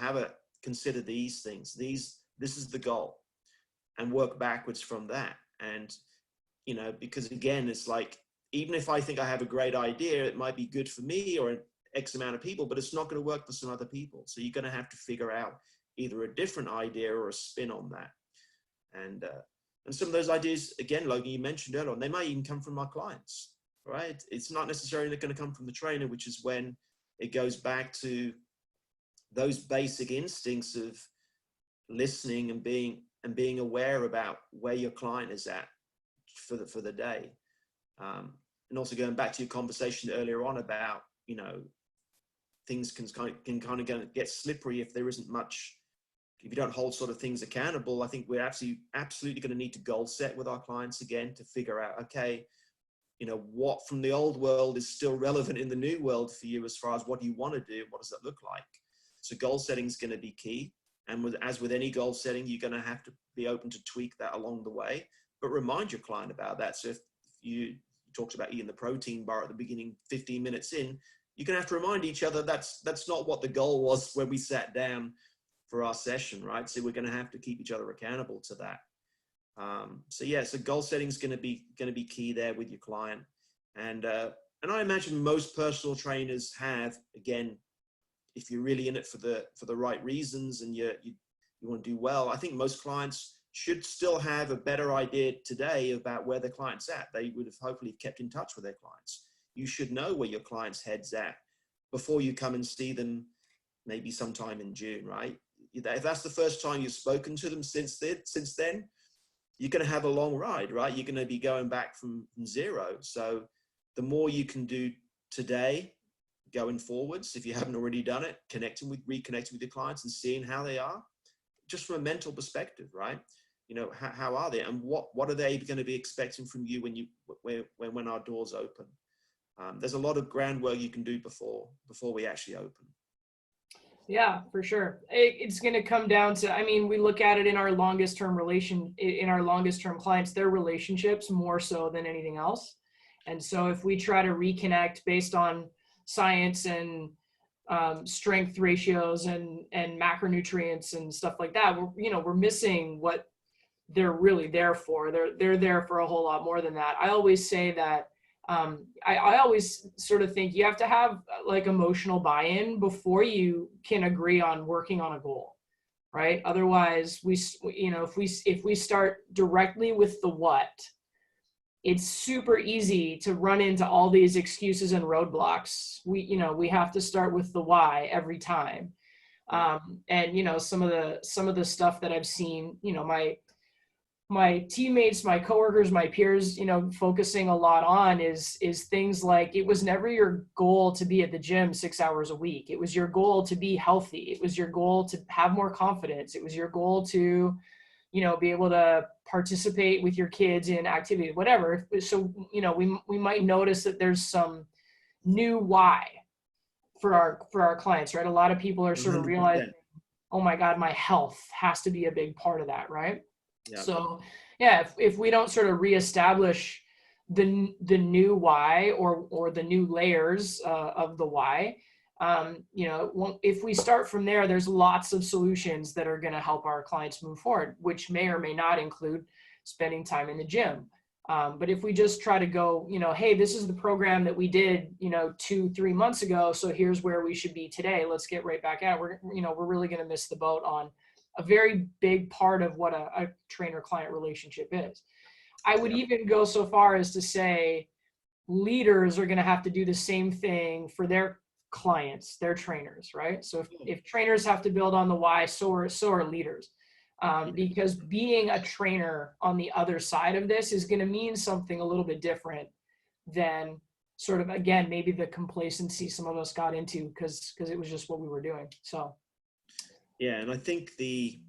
Speaker 2: consider these things. This is the goal, and work backwards from that. And, because again, it's like, even if I think I have a great idea, it might be good for me or X amount of people, but it's not going to work for some other people. So you're going to have to figure out either a different idea or a spin on that. And some of those ideas, again, Logan, you mentioned earlier on, they might even come from our clients, right? It's not necessarily going to come from the trainer, which is when it goes back to those basic instincts of listening and being aware about where your client is at for the day. And also going back to your conversation earlier on about, things can kind of get slippery if there isn't much, if you don't hold sort of things accountable. I think we're absolutely going to need to goal set with our clients again to figure out, okay, what from the old world is still relevant in the new world for you as far as what you want to do, what does that look like? So goal setting is going to be key. And as with any goal setting, you're going to have to be open to tweak that along the way, but remind your client about that. So if you talked about eating the protein bar at the beginning, 15 minutes in, you're going to have to remind each other that's not what the goal was when we sat down for our session, right? So we're going to have to keep each other accountable to that. So goal setting is going to be key there with your client. And I imagine most personal trainers have, again, if you're really in it for the right reasons and you want to do well, I think most clients should still have a better idea today about where their client's at. They would have hopefully kept in touch with their clients. You should know where your client's head's at before you come and see them, maybe sometime in June, right? If that's the first time you've spoken to them since then, you're going to have a long ride, right? You're going to be going back from zero. So the more you can do today, going forwards, if you haven't already done it, reconnecting with your clients and seeing how they are, just from a mental perspective, right? How are they, and what are they going to be expecting from you when our doors open? There's a lot of groundwork you can do before we actually open.
Speaker 1: Yeah, for sure. It's going to come down to, we look at it in our longest term clients, their relationships more so than anything else. And so if we try to reconnect based on science and strength ratios and macronutrients and stuff like that, we're missing what they're really there for. They're there for a whole lot more than that. I always say that I always sort of think you have to have like emotional buy-in before you can agree on working on a goal, right? Otherwise, if we start directly with the what, it's super easy to run into all these excuses and roadblocks. We have to start with the why every time. And some of the stuff that I've seen, my teammates, my coworkers, my peers, focusing a lot on is things like, it was never your goal to be at the gym 6 hours a week. It was your goal to be healthy. It was your goal to have more confidence. It was your goal to, be able to participate with your kids in activity, whatever. So, we might notice that there's some new why for our clients, right? A lot of people are sort of
Speaker 2: 100%.
Speaker 1: realizing, oh my God, my health has to be a big part of that, right?
Speaker 2: Yeah.
Speaker 1: So yeah, if we don't sort of reestablish the new why or the new layers of the why, if we start from there, there's lots of solutions that are going to help our clients move forward, which may or may not include spending time in the gym. But if we just try to go, hey, this is the program that we did, 2-3 months ago, so here's where we should be today. Let's get right back at it. We're really going to miss the boat on a very big part of what a trainer-client relationship is. I would even go so far as to say leaders are going to have to do the same thing for their clients, their trainers, right? So if trainers have to build on the why, so are leaders. Because being a trainer on the other side of this is going to mean something a little bit different than sort of, again, maybe the complacency some of us got into because it was just what we were doing. So.
Speaker 2: Yeah, and I think the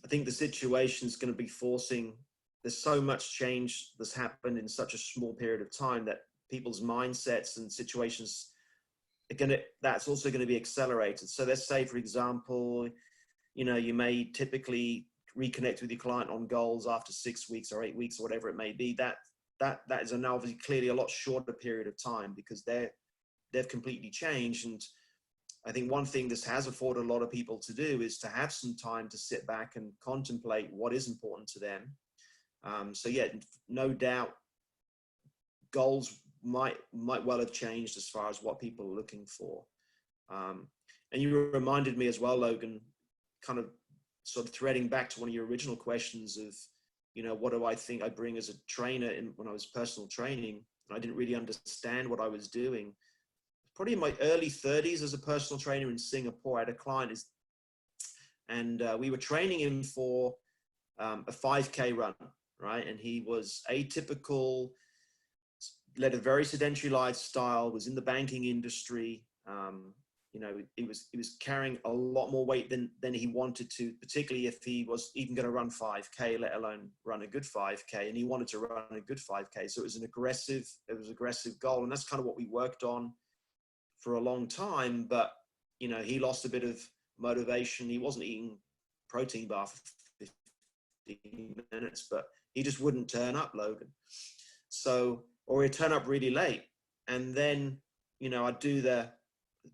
Speaker 2: situation is going to be forcing. There's so much change that's happened in such a small period of time that people's mindsets and situations that's also going to be accelerated. So let's say, for example, you may typically reconnect with your client on goals after 6 weeks or 8 weeks or whatever it may be. That is now obviously clearly a lot shorter period of time because they've completely changed. And I think one thing this has afforded a lot of people to do is to have some time to sit back and contemplate what is important to them. So yeah, no doubt goals might well have changed as far as what people are looking for. And you reminded me as well, Logan, kind of sort of threading back to one of your original questions of what do I think I bring as a trainer when I was personal training? And I didn't really understand what I was doing. Probably in my early 30s as a personal trainer in Singapore, I had a client, and we were training him for a 5K run, right? And he was atypical, led a very sedentary lifestyle, was in the banking industry. He was carrying a lot more weight than he wanted to, particularly if he was even going to run 5K, let alone run a good 5K. And he wanted to run a good 5K. So it was an aggressive goal. And that's kind of what we worked on for a long time. But, he lost a bit of motivation. He wasn't eating protein bar for 15 minutes, but he just wouldn't turn up, Logan. So, or he'd turn up really late. And then, I'd do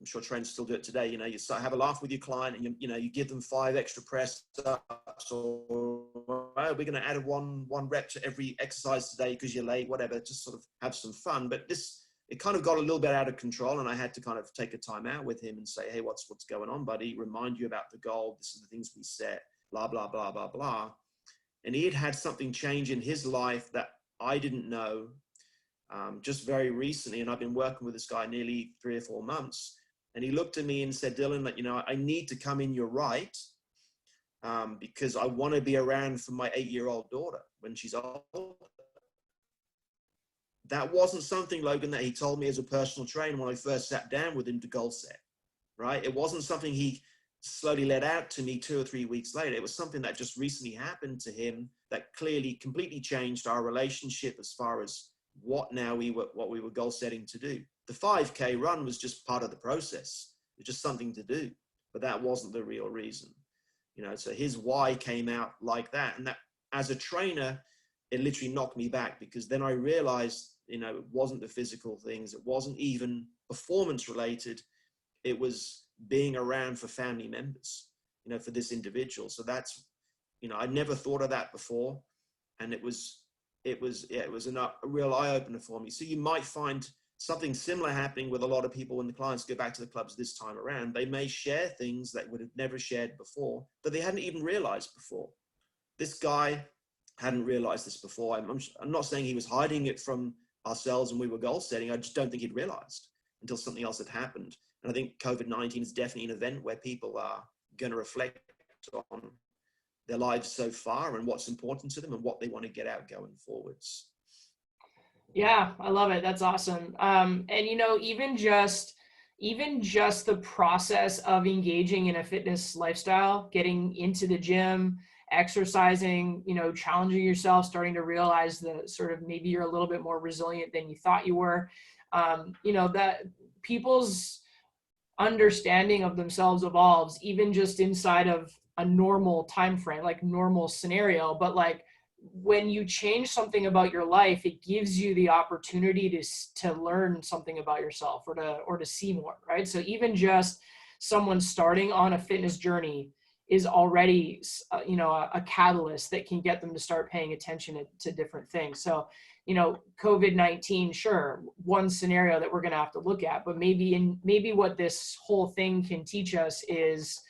Speaker 2: I'm sure trainers still do it today. You start have a laugh with your client, and you give them 5 extra press ups, or we're going to add one rep to every exercise today because you're late, whatever. Just sort of have some fun. But it kind of got a little bit out of control, and I had to kind of take a time out with him and say, hey, what's going on, buddy? Remind you about the goal. This is the things we set. Blah blah blah blah blah. And he had something change in his life that I didn't know. Just very recently, and I've been working with this guy nearly 3 or 4 months, and he looked at me and said, Dylan, I need to come in your right, because I want to be around for my 8-year-old daughter when she's older. That wasn't something, Logan, that he told me as a personal trainer when I first sat down with him to goal set, right? It wasn't something he slowly let out to me 2 or 3 weeks later. It was something that just recently happened to him that clearly completely changed our relationship as far as what we were goal setting to do. The 5K run was just part of the process. It was just something to do, but that wasn't the real reason. So his why came out like that. And that, as a trainer, it literally knocked me back, because then I realized, it wasn't the physical things. It wasn't even performance related. It was being around for family members, for this individual. So that's, I never thought of that before. And it was a real eye opener for me. So you might find something similar happening with a lot of people when the clients go back to the clubs this time around. They may share things that would have never shared before, that they hadn't even realized before. This guy hadn't realized this before. I'm not saying he was hiding it from ourselves and we were goal setting. I just don't think he'd realized until something else had happened. And I think COVID-19 is definitely an event where people are going to reflect on their lives so far and what's important to them and what they want to get out going forwards.
Speaker 1: Yeah, I love it. That's awesome. And even just the process of engaging in a fitness lifestyle, getting into the gym, exercising, challenging yourself, starting to realize the sort of, maybe you're a little bit more resilient than you thought you were. That people's understanding of themselves evolves even just inside of a normal time frame, like normal scenario. But like, when you change something about your life, it gives you the opportunity to learn something about yourself, or to see more, right? So even just someone starting on a fitness journey is already, a catalyst that can get them to start paying attention to different things. So, COVID-19, sure, one scenario that we're going to have to look at, but maybe what this whole thing can teach us is,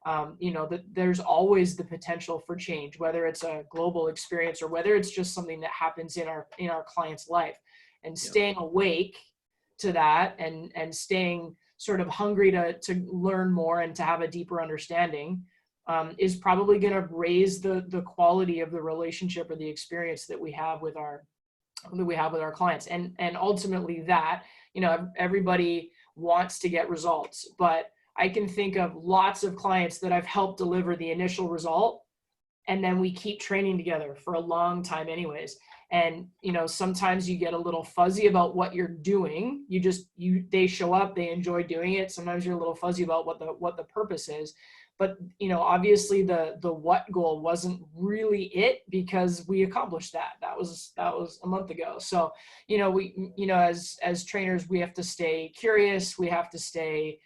Speaker 1: that there's always the potential for change, whether it's a global experience or whether it's just something that happens in our client's life, and staying awake to that, and staying sort of hungry to learn more and to have a deeper understanding, is probably going to raise the quality of the relationship or the experience that we have with our clients. And ultimately that, everybody wants to get results, but I can think of lots of clients that I've helped deliver the initial result, and then we keep training together for a long time anyways. And, sometimes you get a little fuzzy about what you're doing. They show up, they enjoy doing it. Sometimes you're a little fuzzy about what the purpose is. But, obviously the what goal wasn't really it, because we accomplished that. That was a month ago. So, we, as trainers, we have to stay curious. We have to stay,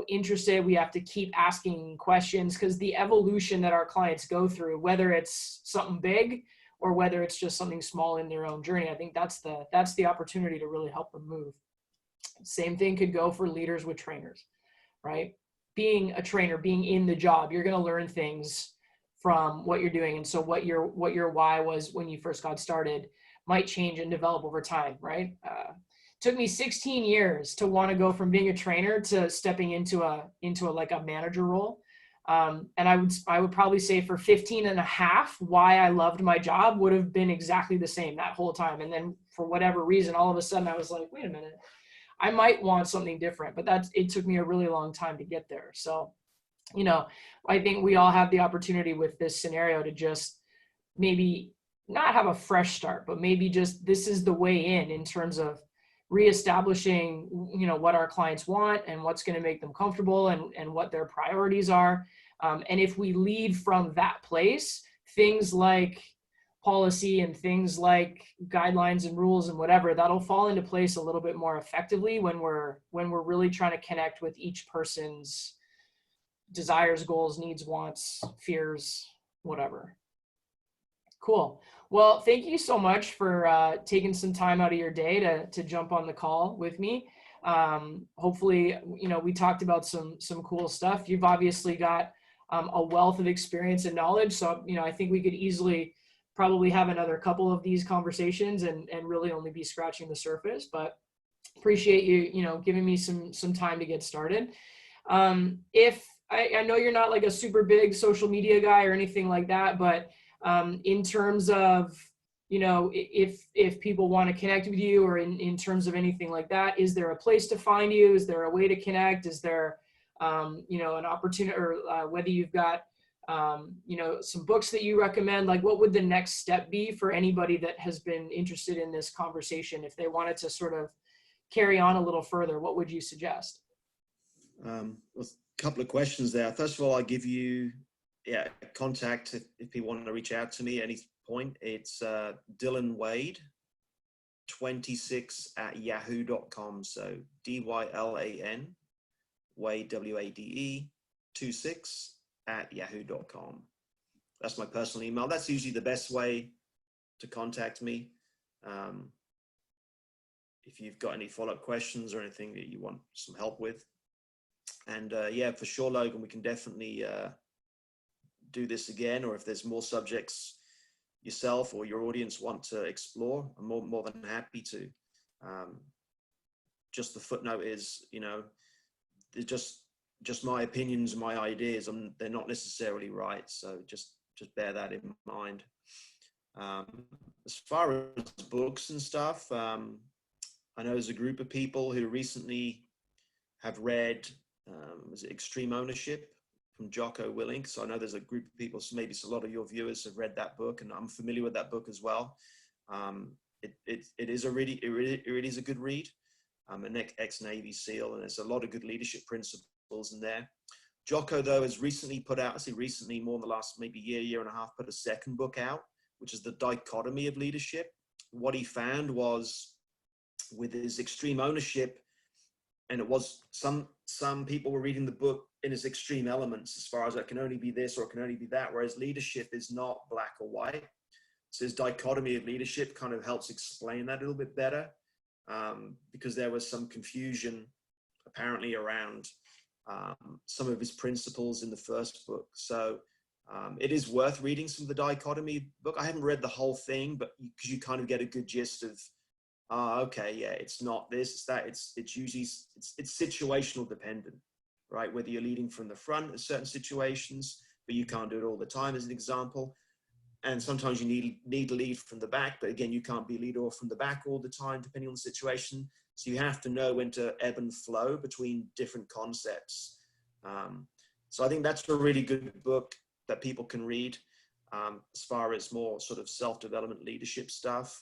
Speaker 1: interested. We have to keep asking questions, because the evolution that our clients go through, whether it's something big or whether it's just something small in their own journey, I think that's the opportunity to really help them move. Same thing could go for leaders with trainers, right? Being a trainer, being in the job, you're going to learn things from what you're doing. And so what your why was when you first got started might change and develop over time, right? Took me 16 years to want to go from being a trainer to stepping into a like a manager role. And I would probably say for 15 and a half, why I loved my job would have been exactly the same that whole time. And then for whatever reason, all of a sudden I was like, wait a minute, I might want something different, but it took me a really long time to get there. So, you know, I think we all have the opportunity with this scenario to just maybe not have a fresh start, but maybe just this is the way in terms of reestablishing, you know, what our clients want and what's going to make them comfortable and what their priorities are. And if we lead from that place, things like policy and things like guidelines and rules and whatever, that'll fall into place a little bit more effectively when we're really trying to connect with each person's desires, goals, needs, wants, fears, whatever. Cool. Well, thank you so much for taking some time out of your day to jump on the call with me. Hopefully, you know, we talked about some cool stuff. You've obviously got a wealth of experience and knowledge. So, you know, I think we could easily probably have another couple of these conversations and really only be scratching the surface, but appreciate you, you know, giving me some time to get started. If I know you're not like a super big social media guy or anything like that, but in terms of, you know, if people want to connect with you or in terms of anything like that, is there a place to find you? Is there a way to connect? Is there, you know, an opportunity or whether you've got, you know, some books that you recommend? Like, what would the next step be for anybody that has been interested in this conversation? If they wanted to sort of carry on a little further, what would you suggest?
Speaker 2: Well, a couple of questions there. First of all, I give you contact if people want to reach out to me at any point. It's Dylan Wade 26 at yahoo.com. So DYLAN Wade WADE 26 at yahoo.com. That's my personal email. That's usually the best way to contact me. If you've got any follow-up questions or anything that you want some help with. And yeah, for sure, Logan, we can definitely do this again, or if there's more subjects yourself or your audience want to explore, I'm more than happy to. Just the footnote is, you know, they're just my opinions, my ideas, and they're not necessarily right. So just bear that in mind. As far as books and stuff, I know there's a group of people who recently have read was it Extreme Ownership from Jocko Willink. So I know there's a group of people, so maybe a lot of your viewers have read that book, and I'm familiar with that book as well. It is a really is a good read. I'm an ex-Navy SEAL, and there's a lot of good leadership principles in there. Jocko, though, has recently put out, I say recently, more in the last maybe year and a half, put a second book out, which is The Dichotomy of Leadership. What he found was with his extreme ownership, and it was some people were reading the book in its extreme elements, as far as it can only be this or it can only be that, whereas leadership is not black or white. So his dichotomy of leadership kind of helps explain that a little bit better, because there was some confusion apparently around some of his principles in the first book. So it is worth reading some of the dichotomy book. I haven't read the whole thing, but because you kind of get a good gist of, okay, yeah, it's not this, it's that, it's usually, it's situational dependent, right? Whether you're leading from the front in certain situations, but you can't do it all the time, as an example. And sometimes you need to lead from the back, but again, you can't be leader from the back all the time, depending on the situation. So you have to know when to ebb and flow between different concepts. So I think that's a really good book that people can read, as far as more sort of self-development leadership stuff.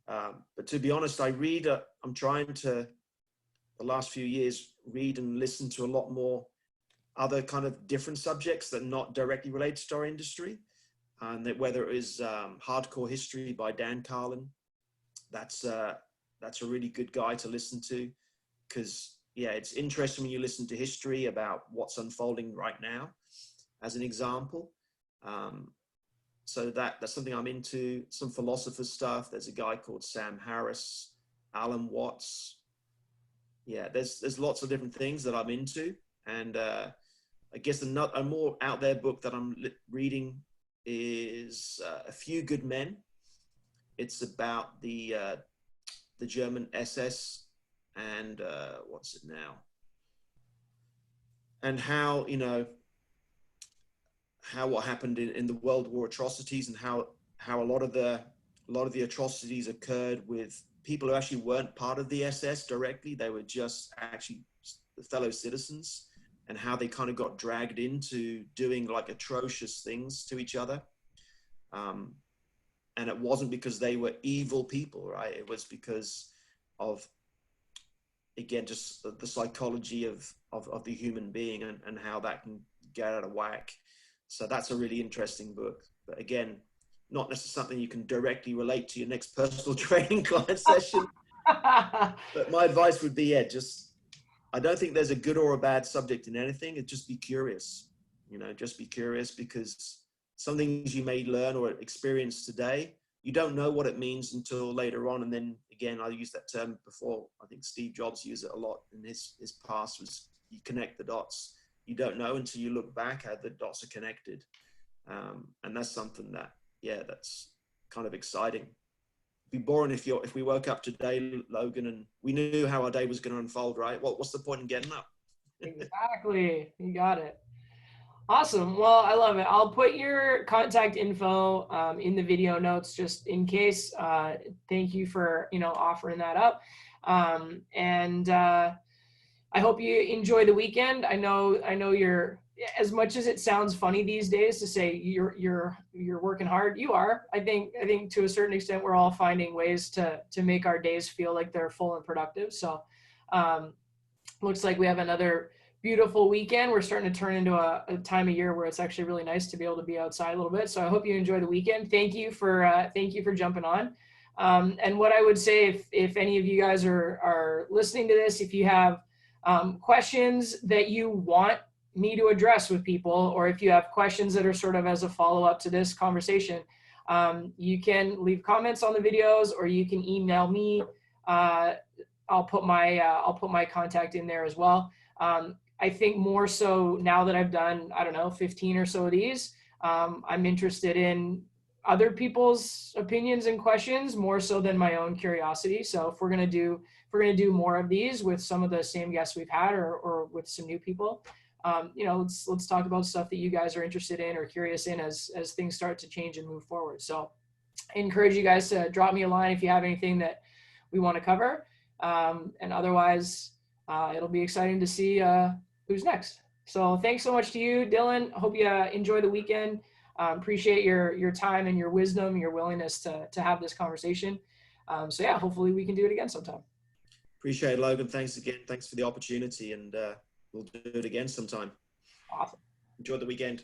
Speaker 2: But to be honest, I'm trying to, the last few years, read and listen to a lot more other kind of different subjects that are not directly related to our industry. And that whether it is Hardcore History by Dan Carlin, that's a really good guy to listen to, because yeah, it's interesting when you listen to history about what's unfolding right now, as an example. So that's something I'm into. Some philosopher stuff. There's a guy called Sam Harris, Alan Watts. Yeah, there's lots of different things that I'm into, and I guess a more out there book that I'm reading is A Few Good Men. It's about the German SS and what's it now? And how, you know, how what happened in the World War atrocities, and how a lot of the atrocities occurred with people who actually weren't part of the SS directly. They were just actually fellow citizens, and how they kind of got dragged into doing like atrocious things to each other. And it wasn't because they were evil people, right? It was because of, again, just the psychology of the human being, and how that can get out of whack. So that's a really interesting book. But again, not necessarily something you can directly relate to your next personal training client session. But my advice would be, yeah, just, I don't think there's a good or a bad subject in anything. It's just be curious, you know, just be curious, because some things you may learn or experience today, you don't know what it means until later on. And then again, I used that term before. I think Steve Jobs used it a lot in his past, was you connect the dots. You don't know until you look back how the dots are connected. And that's something that, yeah, that's kind of exciting. It'd be boring if we woke up today, Logan, and we knew how our day was going to unfold, right? What's the point in getting up?
Speaker 1: Exactly. You got it. Awesome. Well, I love it. I'll put your contact info in the video notes just in case. Thank you for, you know, offering that up. And I hope you enjoy the weekend. I know you're, as much as it sounds funny these days to say you're working hard, you are. I think to a certain extent we're all finding ways to make our days feel like they're full and productive. So looks like we have another beautiful weekend. We're starting to turn into a time of year where it's actually really nice to be able to be outside a little bit. So I hope you enjoy the weekend. Thank you for jumping on. And what I would say, if any of you guys are listening to this, if you have questions that you want me to address with people, or if you have questions that are sort of as a follow-up to this conversation, you can leave comments on the videos, or you can email me. I'll put my contact in there as well. I think more so now that I've done, I don't know, 15 or so of these, I'm interested in other people's opinions and questions more so than my own curiosity. So if we're gonna do more of these with some of the same guests we've had, or with some new people, you know, let's talk about stuff that you guys are interested in or curious in as things start to change and move forward. So I encourage you guys to drop me a line if you have anything that we want to cover. And otherwise, it'll be exciting to see who's next. So thanks so much to you, Dylan. Hope you enjoy the weekend. Appreciate your time and your wisdom, your willingness to have this conversation. So yeah, hopefully we can do it again sometime.
Speaker 2: Appreciate it, Logan. Thanks again. Thanks for the opportunity, and we'll do it again sometime.
Speaker 1: Awesome.
Speaker 2: Enjoy the weekend.